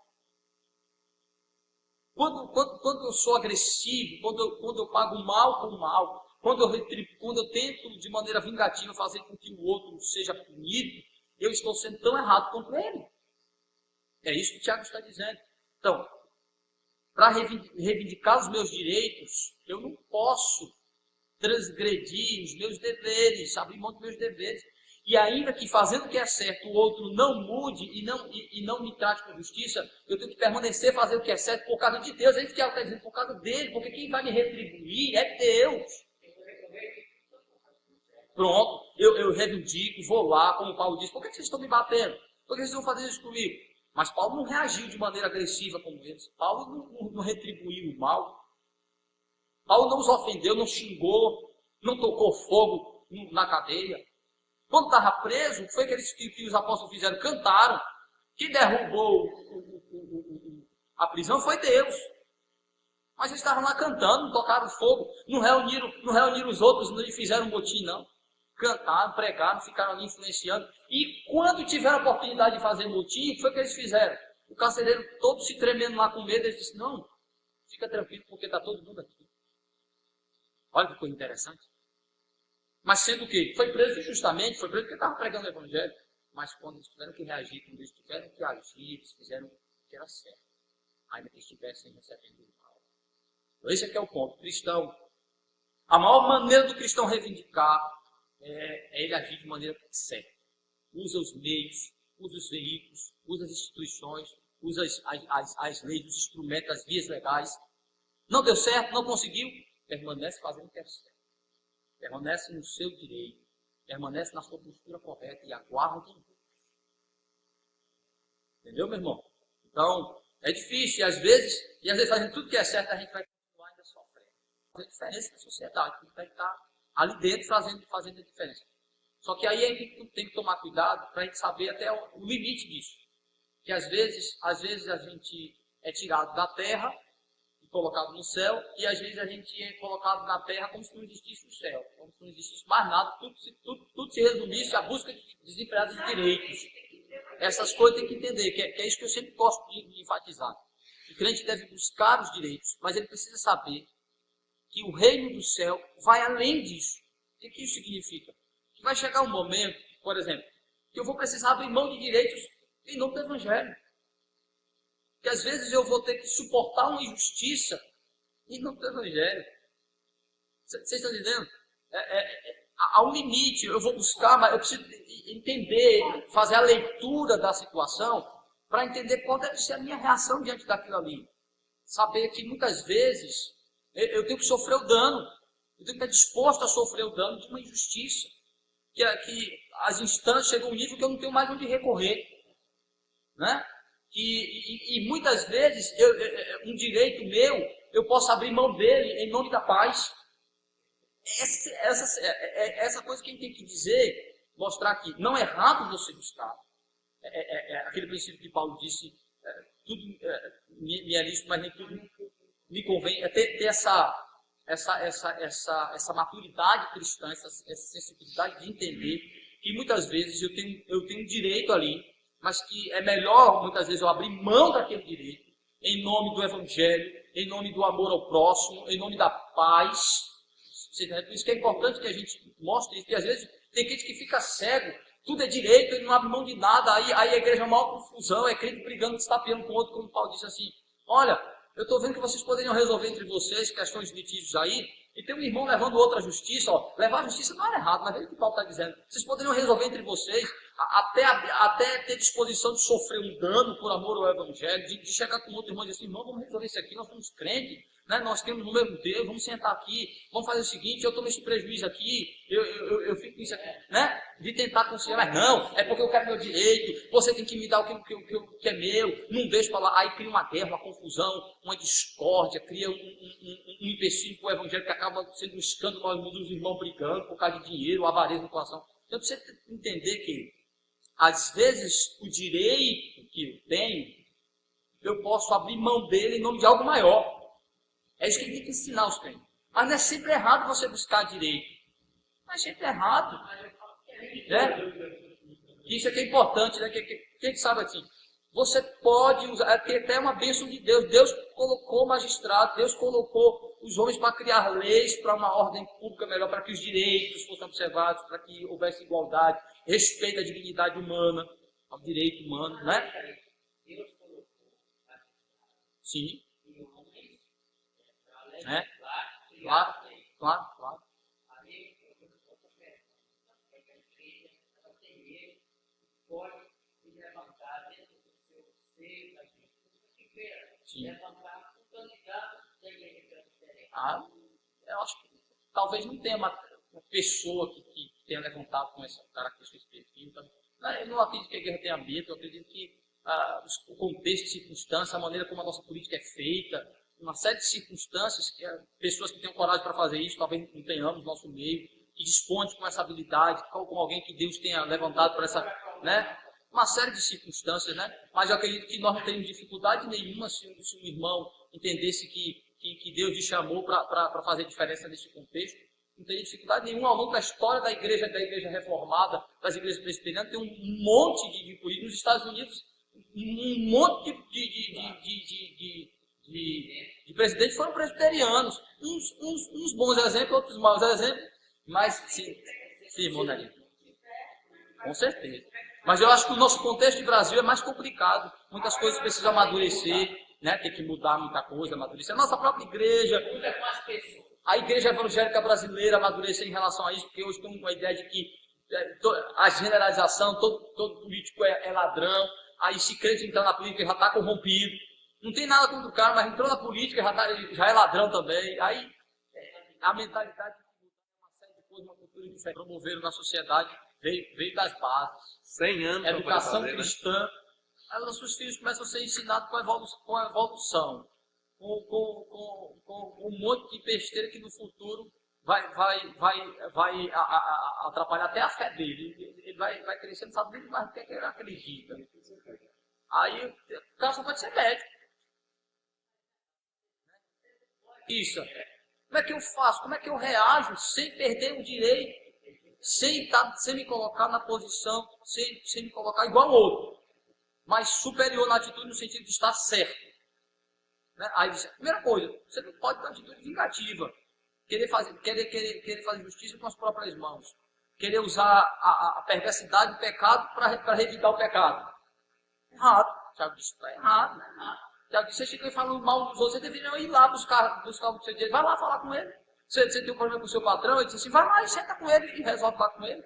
Quando eu sou agressivo, quando eu pago mal com mal, quando eu tento de maneira vingativa fazer com que o outro seja punido, eu estou sendo tão errado quanto ele. É isso que o Tiago está dizendo. Então, para reivindicar os meus direitos, eu não posso transgredir os meus deveres, abrir mão dos meus deveres. E ainda que fazendo o que é certo, o outro não mude e não me trate com justiça, eu tenho que permanecer fazendo o que é certo por causa de Deus. É isso que ela está dizendo, por causa dele, porque quem vai me retribuir é Deus. Pronto, eu reivindico, vou lá, como Paulo disse, por que vocês estão me batendo? Por que vocês estão fazendo isso comigo? Mas Paulo não reagiu de maneira agressiva como eles. Paulo não retribuiu o mal. Paulo não os ofendeu, não xingou, não tocou fogo na cadeia. Quando estava preso, o que foi que os apóstolos fizeram? Cantaram. Quem derrubou a prisão foi Deus. Mas eles estavam lá cantando, não tocaram fogo, não reuniram os outros, não fizeram motim, não. Cantaram, pregaram, ficaram ali influenciando. E quando tiveram a oportunidade de fazer motim, o que foi que eles fizeram? O carcereiro todo se tremendo lá com medo, eles disseram, não, fica tranquilo, porque está todo mundo aqui. Olha que coisa interessante. Mas sendo que foi preso injustamente, foi preso porque estava pregando o evangelho. Mas quando eles tiveram que reagir, quando eles tiveram que agir, eles fizeram o que era certo. Ainda que estivessem recebendo o mal. Então esse aqui é o ponto. Cristão, a maior maneira do cristão reivindicar é ele agir de maneira certa. Usa os meios, usa os veículos, usa as instituições, usa as leis, os instrumentos, as vias legais. Não deu certo, não conseguiu, permanece fazendo o que é certo. Permanece no seu direito, permanece na sua postura correta e aguarda em Deus. Entendeu, meu irmão? Então, é difícil, e às vezes fazendo tudo que é certo, a gente vai continuar ainda sofrendo. Fazer diferença na sociedade, a gente vai estar ali dentro fazendo a diferença. Só que aí a gente tem que tomar cuidado para a gente saber até o limite disso. Que às vezes a gente é tirado da terra e colocado no céu, e às vezes a gente é colocado na terra como se não existisse o céu, como se não existisse mais nada, tudo se resumisse à busca de desenfreados de direitos. Essas coisas tem que entender, que é isso que eu sempre gosto de enfatizar. O crente deve buscar os direitos, mas ele precisa saber que o reino do céu vai além disso. O que isso significa? Que vai chegar um momento, por exemplo, que eu vou precisar abrir mão de direitos em nome do Evangelho. Que às vezes eu vou ter que suportar uma injustiça em nome do Evangelho. Vocês estão entendendo? Há um limite, eu vou buscar, mas eu preciso entender, fazer a leitura da situação para entender qual deve ser a minha reação diante daquilo ali. Saber que muitas vezes eu tenho que sofrer o dano, eu tenho que estar disposto a sofrer o dano de uma injustiça. Que as instâncias chegam a um nível que eu não tenho mais onde recorrer. Né? E muitas vezes um direito meu, eu posso abrir mão dele em nome da paz. Essa coisa que a gente tem que dizer, mostrar que não é errado você buscar. Aquele princípio que Paulo disse, tudo me é lícito, mas nem tudo me convém. É ter essa maturidade cristã, essa sensibilidade de entender que muitas vezes eu tenho direito ali, mas que é melhor, muitas vezes, eu abrir mão daquele direito, em nome do Evangelho, em nome do amor ao próximo, em nome da paz. Por isso que é importante que a gente mostre isso, porque às vezes tem gente que fica cego, tudo é direito, ele não abre mão de nada, aí a igreja é uma maior confusão, é crente brigando, se tapeando com o outro, como Paulo disse assim, olha, eu estou vendo que vocês poderiam resolver entre vocês questões de litígios aí, e tem um irmão levando outra justiça, levar a justiça não era errado, mas é o que Paulo está dizendo. Vocês poderiam resolver entre vocês, até ter disposição de sofrer um dano por amor ao Evangelho, de chegar com outro irmão e dizer assim, irmão, vamos resolver isso aqui, nós somos crentes, né? Nós temos o número Deus, vamos sentar aqui, vamos fazer o seguinte, eu tomo esse prejuízo aqui, eu fico com isso aqui, né? De tentar conciliar, mas não, é porque eu quero meu direito, você tem que me dar o que é meu, não deixa para lá, aí cria uma guerra, uma confusão, uma discórdia, cria um empecilho para o Evangelho que acaba sendo um escândalo dos irmãos brigando por causa de dinheiro, avareza no coração. Então você tem que entender que às vezes o direito que eu tenho, eu posso abrir mão dele em nome de algo maior. É isso que ele tem que ensinar os crentes. Mas não é sempre errado você buscar direito. Não é sempre errado. Né? Isso aqui é importante, né? Quem sabe assim, você pode usar, tem até uma bênção de Deus. Deus colocou magistrado, Deus colocou os homens para criar leis para uma ordem pública melhor, para que os direitos fossem observados, para que houvesse igualdade, respeito à dignidade humana, ao direito humano, né? Sim. É? Claro, claro, claro. Sim. Eu acho que talvez não tenha uma pessoa que tenha levantado com essa característica específica. Eu não acredito que a guerra tenha medo, eu acredito que o contexto, a circunstância, a maneira como a nossa política é feita, uma série de circunstâncias, que pessoas que tenham coragem para fazer isso, talvez não tenhamos no nosso meio, que dispõem com essa habilidade, com alguém que Deus tenha levantado para essa, né? Uma série de circunstâncias, né? Mas eu acredito que nós não temos dificuldade nenhuma se um irmão entendesse que Deus lhe chamou para fazer diferença nesse contexto. Não tem dificuldade nenhuma ao longo da história da igreja reformada, das igrejas presbiterianas, tem um monte de políticos. Nos Estados Unidos, um monte de presidentes foram presbiterianos. Uns bons exemplos, outros maus exemplos, mas sim, Monarinho. Com certeza. Mas eu acho que o nosso contexto de Brasil é mais complicado. Muitas coisas precisam amadurecer, né? Tem que mudar muita coisa, amadurecer. A nossa própria igreja, a igreja evangélica brasileira amadurecer em relação a isso, porque hoje tem uma ideia de que a generalização, todo político é ladrão, aí se crente entrar na política já está corrompido. Não tem nada contra o cara, mas entrou na política já é ladrão também. Aí a mentalidade de uma série de coisas, uma cultura diferente, promoveram na sociedade, veio das bases. 100 anos. Educação cristã. Aí os nossos filhos começam a ser ensinados com a evolução. Com um monte de besteira que no futuro vai atrapalhar até a fé dele. Ele vai crescendo, sabe nem mais o que ele acredita. Aí o cara só pode ser médico. Isso. Como é que eu faço? Como é que eu reajo sem perder o direito? Sem me colocar na posição, sem me colocar igual ao outro, mas superior na atitude no sentido de estar certo. Né? Aí, primeira coisa, você não pode ter uma atitude vingativa, querer fazer justiça com as próprias mãos, querer usar a perversidade do pecado para revidar o pecado. Errado. Tiago disse, está errado. Tiago disse, vocês ficam falando mal dos outros, vocês deveriam ir lá buscar o seu direito, vai lá falar com ele. Você tem um problema com o seu patrão, ele diz assim, vai lá e senta com ele e resolve lá com ele.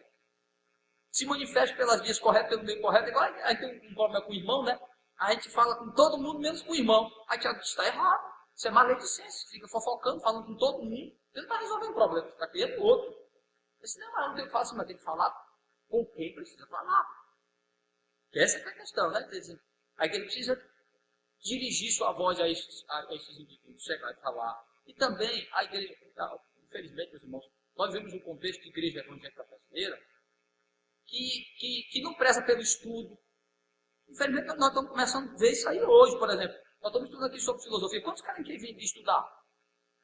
Se manifeste pelas vias corretas, pelo meio correto. Igual aí tem um problema com o irmão, né? A gente fala com todo mundo, menos com o irmão. Aí Tiago diz, está errado. Isso é maledicência. Fica fofocando, falando com todo mundo. Você não está resolvendo o problema, está criando outro. Eu disse, não, mas não tem que falar assim, mas tem que falar com quem precisa falar. Essa é a questão, né? Aí que ele precisa dirigir sua voz a esses indivíduos, chegar e falar. E também a igreja, infelizmente, meus irmãos, nós vemos um contexto de igreja evangélica brasileira que não preza pelo estudo. Infelizmente, nós estamos começando a ver isso aí hoje, por exemplo. Nós estamos estudando aqui sobre filosofia. Quantos querem que vêm de estudar?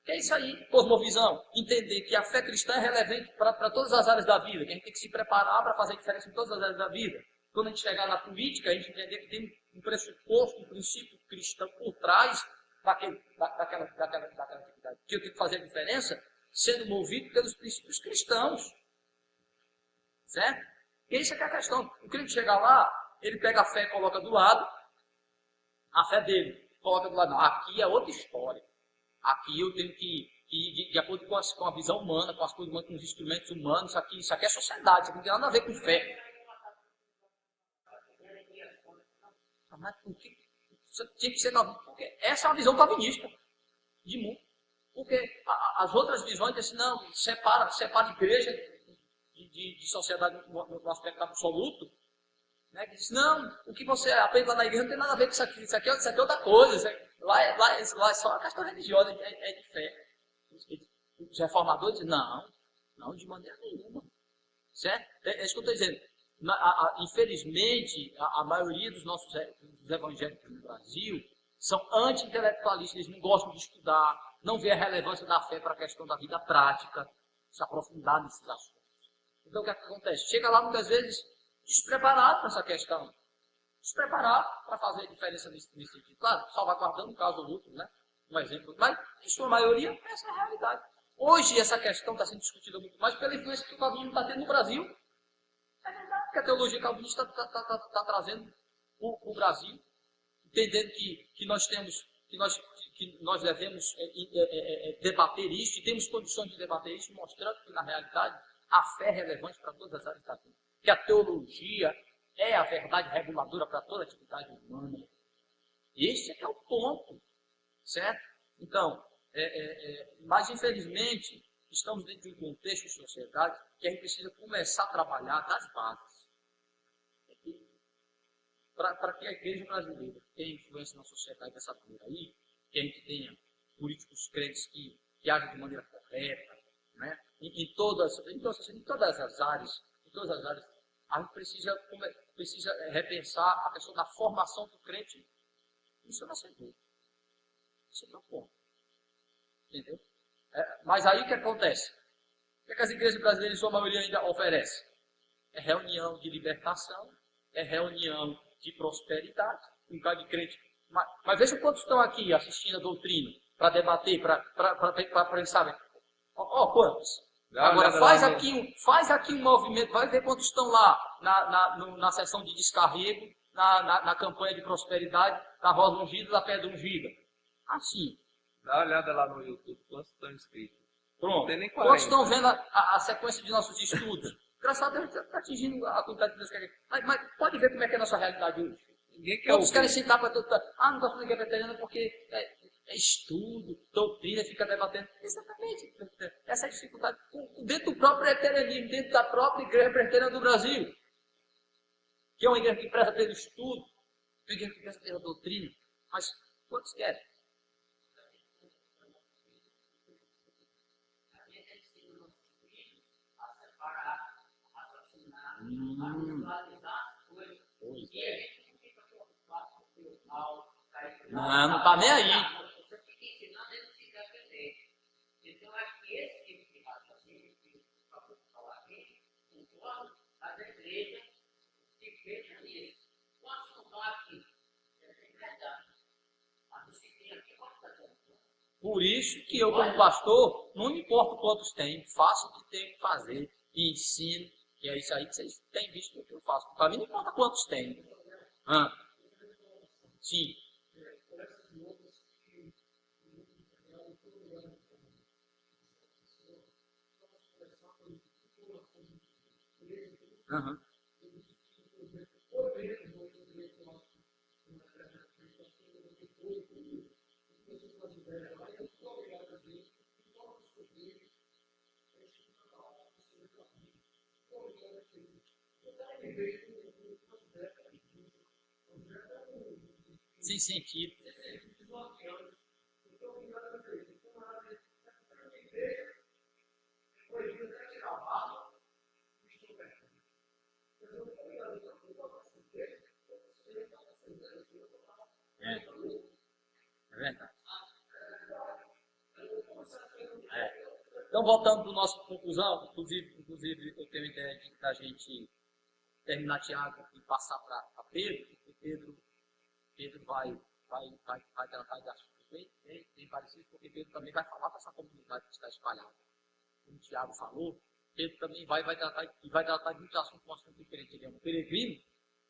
Que é isso aí, cosmovisão. Entender que a fé cristã é relevante para todas as áreas da vida, que a gente tem que se preparar para fazer diferença em todas as áreas da vida. Quando a gente chegar na política, a gente entender que tem um pressuposto, um princípio cristão por trás daquela atividade. Que eu tenho que fazer a diferença sendo movido pelos princípios cristãos. Certo? E isso é que é a questão. O crente chega lá, ele pega a fé e coloca do lado, a fé dele, coloca do lado. Não, aqui é outra história. Aqui eu tenho que ir de acordo com a visão humana, com as coisas humanas, com os instrumentos humanos. Isso aqui é sociedade, isso aqui não tem nada a ver com fé. Mas por que? Tinha que ser porque essa é uma visão calvinista de mundo. Porque as outras visões dizem, não, separa a igreja de sociedade no aspecto absoluto. Né? Que diz, não, o que você aprende lá na igreja não tem nada a ver com isso aqui. Isso aqui é outra coisa. Lá é só uma questão religiosa, é de fé. Os reformadores dizem, não, de maneira nenhuma. Certo? É isso que eu estou dizendo. Infelizmente, a maioria dos nossos evangélicos no Brasil são anti-intelectualistas, eles não gostam de estudar, não vê a relevância da fé para a questão da vida prática, se aprofundar nesses assuntos. Então, o que acontece? Chega lá, muitas vezes, despreparado para essa questão. Despreparado para fazer a diferença nesse sentido. Claro, salvaguardando um caso ou outro, né? Um exemplo. Mas, em sua maioria, essa é a realidade. Hoje, essa questão está sendo discutida muito mais pela influência que o calvinismo está tendo no Brasil. É verdade que a teologia calvinista está trazendo para o Brasil, entendendo que nós temos, que nós devemos debater isso, e temos condições de debater isso, mostrando que, na realidade, a fé é relevante para todas as áreas da vida. Que a teologia é a verdade reguladora para toda a atividade humana. Esse é que é o ponto, certo? Então, mas infelizmente, estamos dentro de um contexto de sociedade que a gente precisa começar a trabalhar das bases. Para que a igreja brasileira tenha influência na sociedade dessa maneira aí, que a gente tenha políticos crentes que agem de maneira correta, né? Em todas as áreas, a gente precisa repensar a questão da formação do crente. Isso não é dúvida. Isso é o ponto. Entendeu? Mas aí o que acontece? O que as igrejas brasileiras, em sua maioria, ainda oferecem? É reunião de libertação, é reunião de prosperidade, um bocado de crente. Mas veja quantos estão aqui assistindo a doutrina, para debater, para pensar. Quantos? Agora, faz aqui um movimento, vai ver quantos estão lá na sessão de descarrego, na campanha de prosperidade, da rosa ungida, da pedra ungida. Assim. Dá uma olhada lá no YouTube, quantos estão inscritos. Pronto. Não tem nem 40. Quantos estão vendo a sequência de nossos estudos? Graças a Deus, está atingindo a quantidade de Deus que quer. Mas pode ver como é que é a nossa realidade hoje. Ninguém quer Todos ouvir. querem sentar para todo. Não gosto de igreja presbiteriana porque é estudo, doutrina, fica debatendo. Exatamente. Essa é a dificuldade. Dentro do próprio preterianismo, dentro da própria igreja presbiteriana do Brasil, que é uma igreja que preza pelo estudo, uma igreja que preza pela doutrina. Mas quantos querem? Não está nem aí. Você fica ensinando ele se defender. Então, acho que esse tipo de raciocínio que o pastor falou aqui, em torno das igrejas, se fecha nisso. Quantos não estão aqui? É verdade. A disciplina aqui pode estar dando. Por isso que eu, como pastor, não me importo quantos tem, faço o que tenho que fazer e ensino, que é isso aí que vocês têm visto que eu faço. Para mim não importa quantos tem. Sim. Uhum. Sem sentido. É verdade. Então, voltando para a nossa conclusão, inclusive eu tenho a ideia da gente terminar Tiago e passar para Pedro, porque Pedro vai tratar de assuntos bem parecidos, porque Pedro também vai falar para essa comunidade que está espalhada. Como o Tiago falou, Pedro também vai tratar de muitos assuntos mostrando diferente. Ele é um peregrino,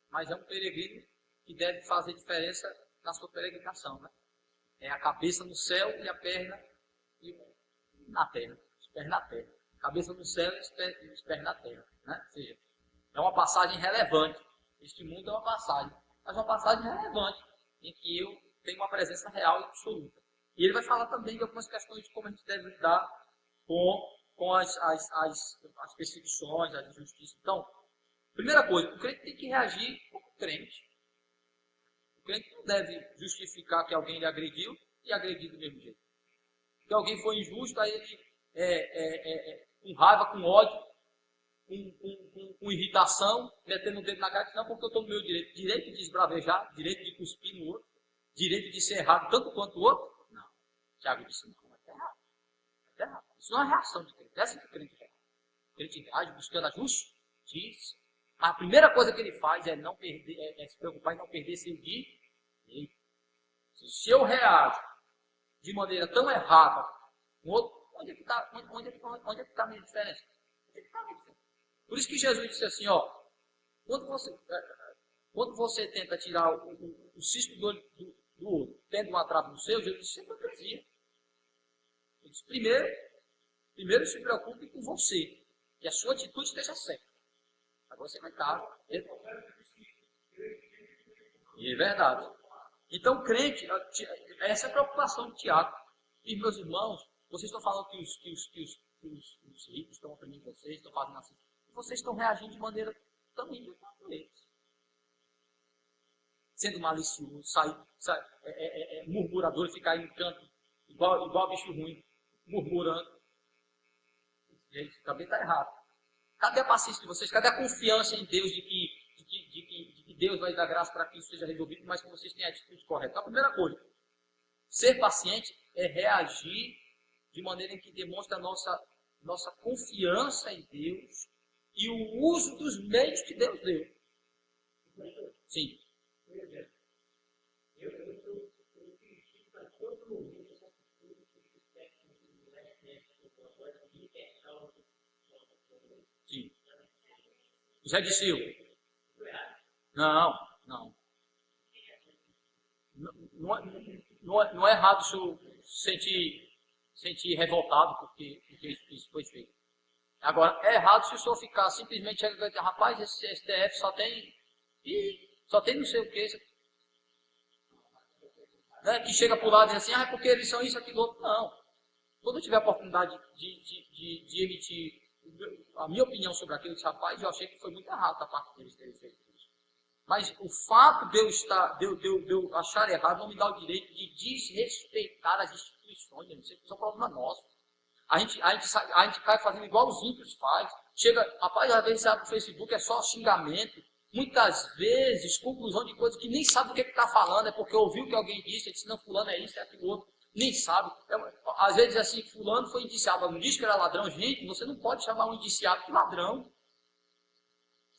mas é um peregrino que deve fazer diferença na sua peregrinação, né? É a cabeça no céu e a perna na terra. Os pés na terra. Cabeça no céu e os pés na terra. Né? Ou seja, é uma passagem relevante. Este mundo é uma passagem. Mas uma passagem relevante, em que eu tenho uma presença real e absoluta. E ele vai falar também de algumas questões de como a gente deve lidar com as perseguições, as injustiças. Então, primeira coisa, o crente tem que reagir como crente. O crente não deve justificar que alguém lhe agrediu e agredir do mesmo jeito. Que alguém foi injusto, aí ele, com raiva, com ódio, com irritação, metendo o dedo na cara, não, porque eu estou no meu direito. Direito de esbravejar, direito de cuspir no outro, direito de ser errado tanto quanto o outro. Não. Tiago disse, não, é errado. É errado. Isso não é reação de crente. É assim que o crente reage. O crente reage buscando a justiça. Mas a primeira coisa que ele faz é não perder, é se preocupar em não perder seu direito. Se eu reajo de maneira tão errada, onde é que está a minha diferença? Por isso que Jesus disse assim, ó, quando você tenta tirar o cisco do olho do outro, tendo uma trave no seu, Jesus disse, sempre hipocrisia. Ele disse, primeiro se preocupe com você, que a sua atitude esteja certa. Agora você vai estar. E é verdade. Então, crente, essa é a preocupação de Tiago. E, meus irmãos, vocês estão falando que os ricos estão oprimindo vocês, estão fazendo assim. E vocês estão reagindo de maneira tão ímpia quanto eles. Sendo malicioso, murmurador, ficar em canto, igual bicho ruim, murmurando. Gente, também está errado. Cadê a paciência de vocês? Cadê a confiança em Deus de que Deus vai dar graça para que isso seja resolvido, mas que vocês tenham a atitude correta? Então, a primeira coisa, ser paciente é reagir de maneira em que demonstra a nossa confiança em Deus e o uso dos meios que Deus deu. Sim. Sim. José Disseu. Não. Não é errado o senhor sentir revoltado porque isso foi feito. Agora, é errado se o senhor ficar simplesmente chegando, rapaz, esse STF só tem não sei o que. Né, que chega para o lado e diz assim, é porque eles são isso, aquilo, outro. Não. Quando eu tiver a oportunidade de emitir a minha opinião sobre aquilo, eu disse, rapaz, eu achei que foi muito errado da parte deles terem feito isso. Mas o fato de eu achar errado não me dá o direito de desrespeitar as instituições, isso é um problema nosso. A gente cai fazendo igual os ímpios faz. Chega, rapaz, às vezes abre o Facebook, é só xingamento. Muitas vezes, conclusão de coisas que nem sabe o que está falando, é porque ouviu que alguém disse, disse, não, fulano é isso, é aquilo outro. Nem sabe. Às vezes, assim, fulano foi indiciado, não disse que era ladrão. Gente, você não pode chamar um indiciado de ladrão.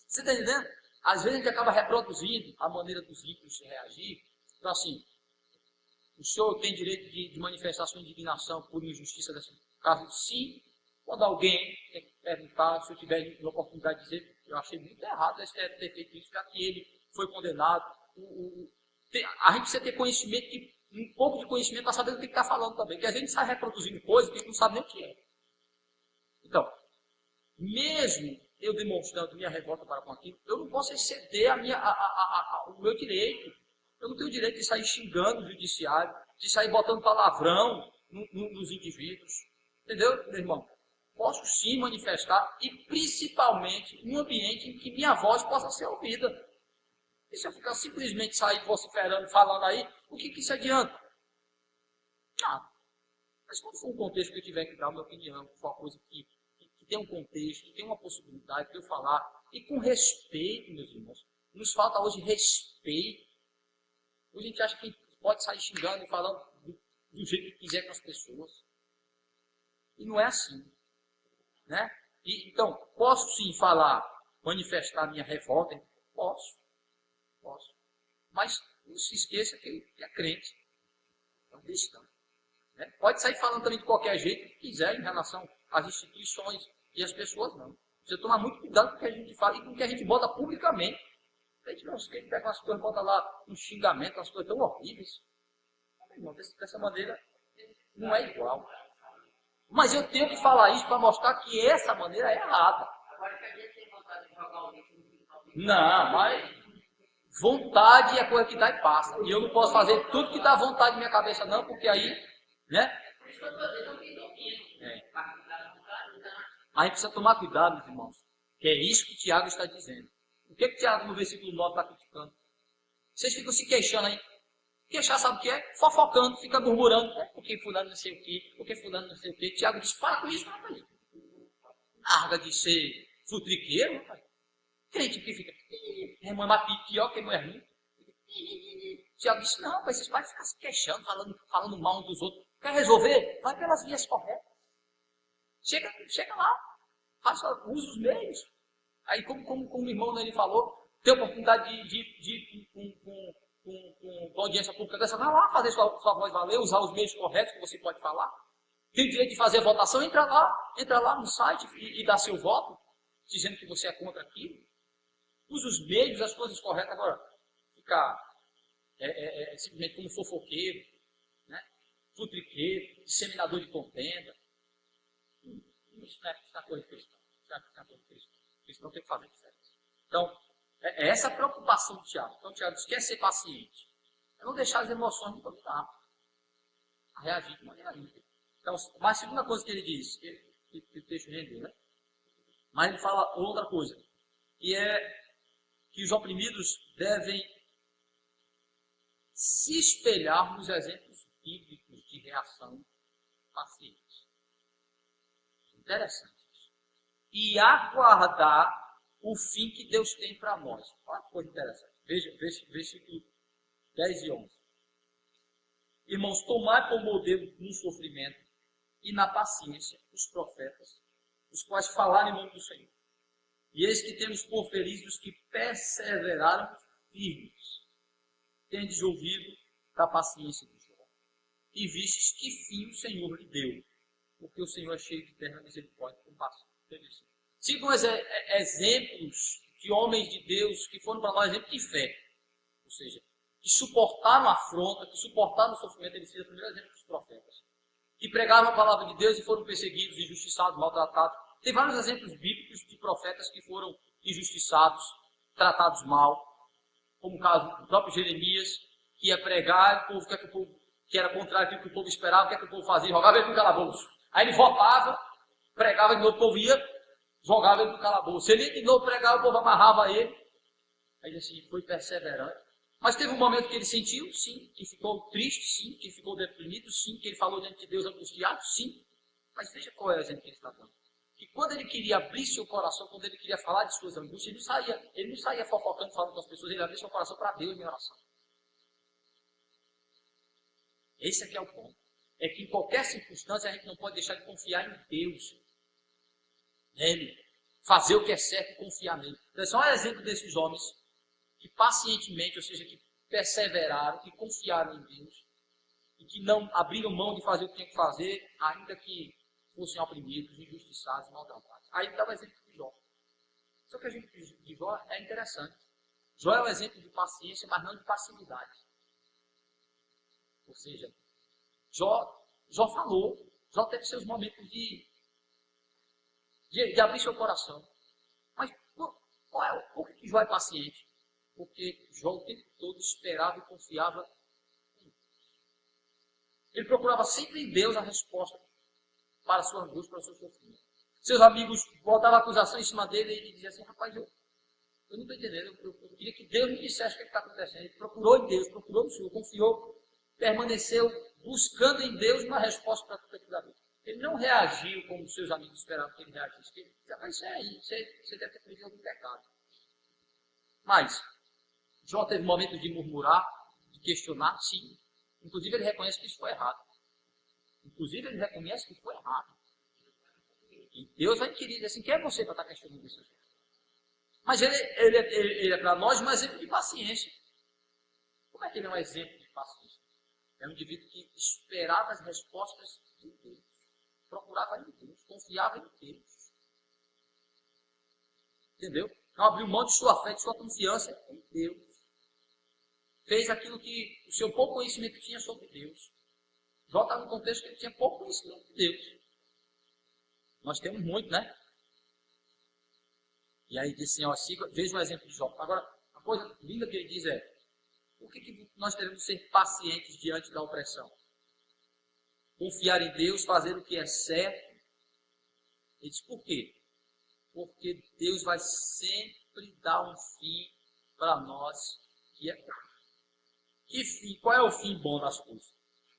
Você está entendendo? Às vezes a gente acaba reproduzindo a maneira dos ímpios reagir. Então, assim, o senhor tem direito de manifestar sua indignação por injustiça desse caso? Sim. Quando alguém tem que perguntar, se eu tiver a oportunidade de dizer, eu achei muito errado o STF ter feito isso, já que ele foi condenado. A gente precisa ter conhecimento, um pouco de conhecimento para saber do que está falando também. Porque a gente sai reproduzindo coisas que a gente não sabe nem o que é. Então, mesmo eu demonstrando minha revolta para com aquilo, eu não posso exceder o meu direito. Eu não tenho o direito de sair xingando o judiciário, de sair botando palavrão nos indivíduos. Entendeu, meu irmão? Posso sim manifestar, e principalmente num ambiente em que minha voz possa ser ouvida. E se eu ficar simplesmente sair vociferando, falando aí, o que isso adianta? Nada. Mas quando for um contexto que eu tiver que dar a minha opinião, for uma coisa que tem um contexto, que tem uma possibilidade de eu falar, e com respeito, meus irmãos, nos falta hoje respeito. Hoje a gente acha que a gente pode sair xingando e falando do jeito que quiser com as pessoas. E não é assim. Né? Então, posso sim falar, manifestar minha revolta? Posso. Mas não se esqueça que é crente. É um cristão. Né? Pode sair falando também de qualquer jeito que quiser em relação às instituições e às pessoas, não. Precisa tomar muito cuidado com o que a gente fala e com o que a gente bota publicamente. A gente não sei, pega umas coisas, bota lá um xingamento, umas coisas tão horríveis. Não, dessa maneira, não é igual. Mas eu tenho que falar isso para mostrar que essa maneira é errada. Agora que a gente tem vontade de jogar o lixo no final. Não, mas vontade é coisa que dá e passa. E eu não posso fazer tudo que dá vontade na minha cabeça, não, porque aí, né? Por isso que eu estou dizendo, não tem domínio. É. Para cuidar da vontade, então, A gente precisa tomar cuidado, meus irmãos. Que é isso que Tiago está dizendo. O que Tiago no versículo 9 está criticando? Vocês ficam se queixando aí. Queixar sabe o que é? Fofocando, fica murmurando. Porque fulano não sei o quê, porque fulano não sei o quê. Tiago diz, para com isso, rapaz. Larga de ser futriqueiro, rapaz. Crente que fica, irmã, mas pior que mulher ruim. Tiago disse, não, rapaz, vocês podem ficar se queixando, falando mal uns dos outros. Quer resolver? Vai pelas vias corretas. Chega lá. Usa os meios. Aí, como o irmão ele falou, tem oportunidade de ir com audiência pública dessa, vai lá fazer sua voz valer, usar os meios corretos que você pode falar. Tem o direito de fazer a votação, entra lá no site e dá seu voto, dizendo que você é contra aquilo. Use os meios, as coisas corretas. Agora, ficar simplesmente como fofoqueiro, né? Futriqueiro, disseminador de contenda. Isso não é coisa de cristão. Isso não é coisa de cristão. O cristão tem que fazer diferença. Então, é essa a preocupação do Tiago. Então, Tiago diz, quer ser paciente. É não deixar as emoções me dominar. A reagir de maneira limpa. Então, mas a segunda coisa que ele diz, que o texto rendeu, né? Mas ele fala outra coisa, que é que os oprimidos devem se espelhar nos exemplos bíblicos de reação paciente. Interessante isso. E aguardar o fim que Deus tem para nós. Olha que coisa interessante. Veja, versículo 10 e 11. Irmãos, tomai por modelo no sofrimento e na paciência os profetas, os quais falaram em nome do Senhor. E eis que temos por felizes os que perseveraram firmes. Tendes ouvido da paciência de Jó, e vistes que fim o Senhor lhe deu, porque o Senhor é cheio de terra, misericórdia e compaixão. Sigam exemplos de homens de Deus que foram para nós exemplos de fé, ou seja, que suportaram a afronta, que suportaram o sofrimento. Eles fizeram o primeiro exemplo dos profetas, que pregaram a palavra de Deus e foram perseguidos, injustiçados, maltratados. Tem vários exemplos bíblicos de profetas que foram injustiçados, tratados mal, como o caso do próprio Jeremias, que ia pregar, o povo que era contrário ao que o povo esperava, o que o povo fazia? Jogava ele no calabouço. Aí ele voltava, pregava de novo, o povo ia, jogava ele no calabouço. Ele de novo pregava, o povo amarrava ele. Aí ele assim, foi perseverante. Mas teve um momento que ele sentiu, sim, que ficou triste, sim, que ficou deprimido, sim, que ele falou diante de Deus angustiado, sim. Mas veja qual é o exemplo que ele está dando. Que quando ele queria abrir seu coração, quando ele queria falar de suas angústias, ele não saía fofocando, falando com as pessoas, ele abria seu coração para Deus em oração. Esse aqui é o ponto. É que em qualquer circunstância a gente não pode deixar de confiar em Deus. Nele. Fazer o que é certo e confiar nele. Então, esse é um exemplo desses homens que pacientemente, ou seja, que perseveraram, que confiaram em Deus e que não abriram mão de fazer o que tinha que fazer, ainda que fossem oprimidos, injustiçados, maltratados. Aí dá o exemplo de Jó. Só que a gente de Jó é interessante. Jó é um exemplo de paciência, mas não de passividade. Ou seja, Jó falou, Jó teve seus momentos de abrir seu coração. Mas por que Jó é paciente? Porque Jó o tempo todo esperava e confiava em Deus. Ele procurava sempre em Deus a resposta para a sua angústia, para o seu sofrimento. Seus amigos botavam acusação em cima dele e ele dizia assim, rapaz, eu não estou entendendo, eu queria que Deus me dissesse o que está acontecendo. Ele procurou em Deus, procurou no Senhor, confiou, permaneceu buscando em Deus uma resposta para tudo aquilo da vida. Ele não reagiu como seus amigos esperavam que ele reagisse. Ele disse, mas isso é aí, você deve ter cometido algum pecado. Mas, Jó teve momentos de murmurar, de questionar, sim. Inclusive ele reconhece que isso foi errado. Inclusive ele reconhece que foi errado. E Deus vai inquirir, assim, quem é você para estar questionando isso? Mas ele é para nós um exemplo de paciência. Como é que ele é um exemplo de paciência? É um indivíduo que esperava as respostas de Deus. Procurava em Deus, confiava em Deus. Entendeu? Não abriu mão de sua fé, de sua confiança em Deus. Fez aquilo que o seu pouco conhecimento tinha sobre Deus. Jó está no contexto que ele tinha pouco conhecimento de Deus. Nós temos muito, né? E aí diz assim, ó, veja o exemplo de Jó. Agora, a coisa linda que ele diz é, por que nós devemos ser pacientes diante da opressão? Confiar em Deus, fazer o que é certo. Ele diz, por quê? Porque Deus vai sempre dar um fim para nós que é bom. Que fim? Qual é o fim bom das coisas?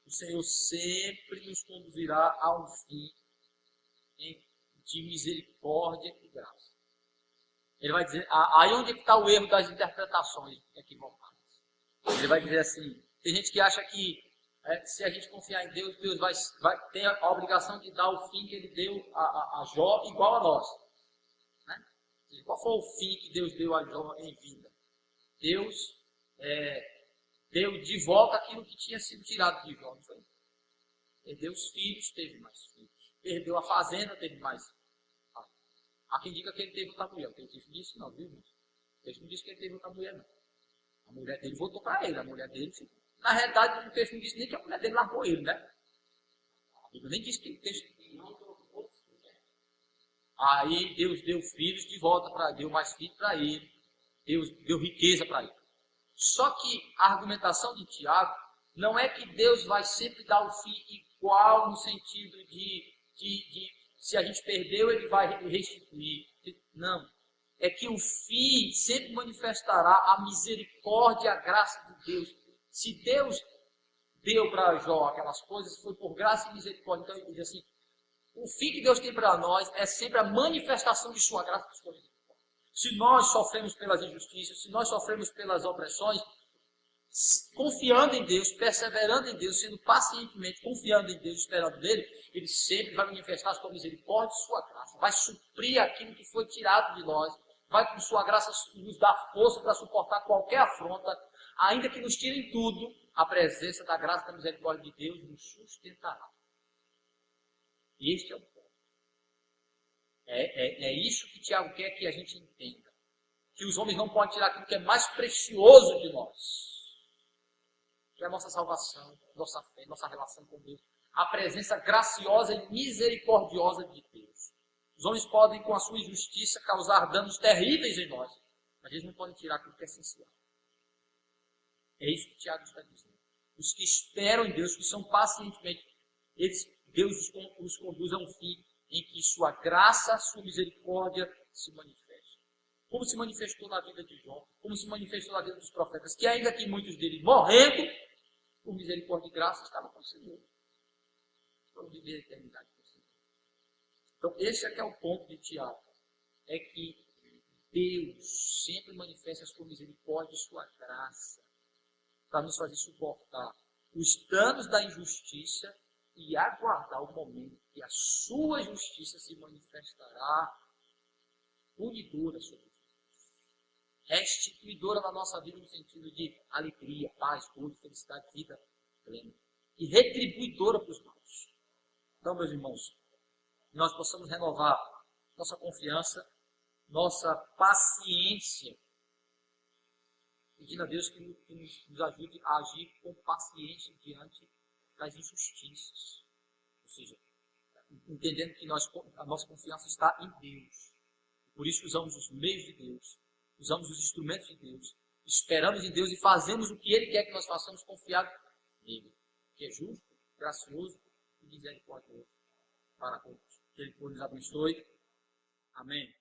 O Senhor sempre nos conduzirá a um fim de misericórdia e graça. Ele vai dizer, aí onde está o erro das interpretações equivocadas? Ele vai dizer assim, tem gente que acha que se a gente confiar em Deus, Deus vai ter a obrigação de dar o fim que ele deu a Jó igual a nós. Né? Qual foi o fim que Deus deu a Jó em vida? Deus deu de volta aquilo que tinha sido tirado de Jó, não foi? Perdeu os filhos, teve mais filhos. Perdeu a fazenda, teve mais. Há quem diga que ele teve outra mulher. O texto disse não, viu? O texto não disse que ele teve outra mulher, não. A mulher dele voltou para ele, a mulher dele ficou. Na realidade, o texto não disse nem que a mulher dele largou ele, né? A Bíblia nem disse que o texto. Aí Deus deu filhos de volta para ele, deu mais filhos para ele, Deus deu riqueza para ele. Só que a argumentação de Tiago não é que Deus vai sempre dar o fim igual no sentido de se a gente perdeu, ele vai restituir. Não. É que o fim sempre manifestará a misericórdia e a graça de Deus. Se Deus deu para Jó aquelas coisas, foi por graça e misericórdia. Então ele diz assim, o fim que Deus tem para nós é sempre a manifestação de sua graça e de sua misericórdia. Se nós sofremos pelas injustiças, se nós sofremos pelas opressões, confiando em Deus, perseverando em Deus, sendo pacientemente confiando em Deus, esperando dele, ele sempre vai manifestar a sua misericórdia e sua graça. Vai suprir aquilo que foi tirado de nós. Vai com sua graça nos dar força para suportar qualquer afronta, ainda que nos tirem tudo, a presença da graça e da misericórdia de Deus nos sustentará. Este é o ponto. É isso que Tiago quer que a gente entenda. Que os homens não podem tirar aquilo que é mais precioso de nós. Que é a nossa salvação, nossa fé, nossa relação com Deus. A presença graciosa e misericordiosa de Deus. Os homens podem, com a sua injustiça, causar danos terríveis em nós. Mas eles não podem tirar aquilo que é essencial. É isso que Tiago está dizendo. Os que esperam em Deus, que são pacientemente, Deus os conduz a um fim em que sua graça, sua misericórdia se manifestam. Como se manifestou na vida de Jó, como se manifestou na vida dos profetas, que ainda que muitos deles morrendo, por misericórdia e graça, estavam com o Senhor. Para viver a eternidade com o Senhor. Então, esse é que é o ponto de Tiago. É que Deus sempre manifesta a sua misericórdia e sua graça para nos fazer suportar os danos da injustiça e aguardar o momento que a sua justiça se manifestará punidora sobre nós. Restituidora na nossa vida no sentido de alegria, paz, gozo, felicidade, vida plena. E retribuidora para os maus. Então, meus irmãos, nós possamos renovar nossa confiança, nossa paciência, pedindo a Deus que nos ajude a agir com paciência diante das injustiças. Ou seja, entendendo que a nossa confiança está em Deus. Por isso usamos os meios de Deus, usamos os instrumentos de Deus, esperamos em Deus e fazemos o que Ele quer que nós façamos confiado nele, que é justo, gracioso e misericordioso para todos. Que Ele nos abençoe. Amém.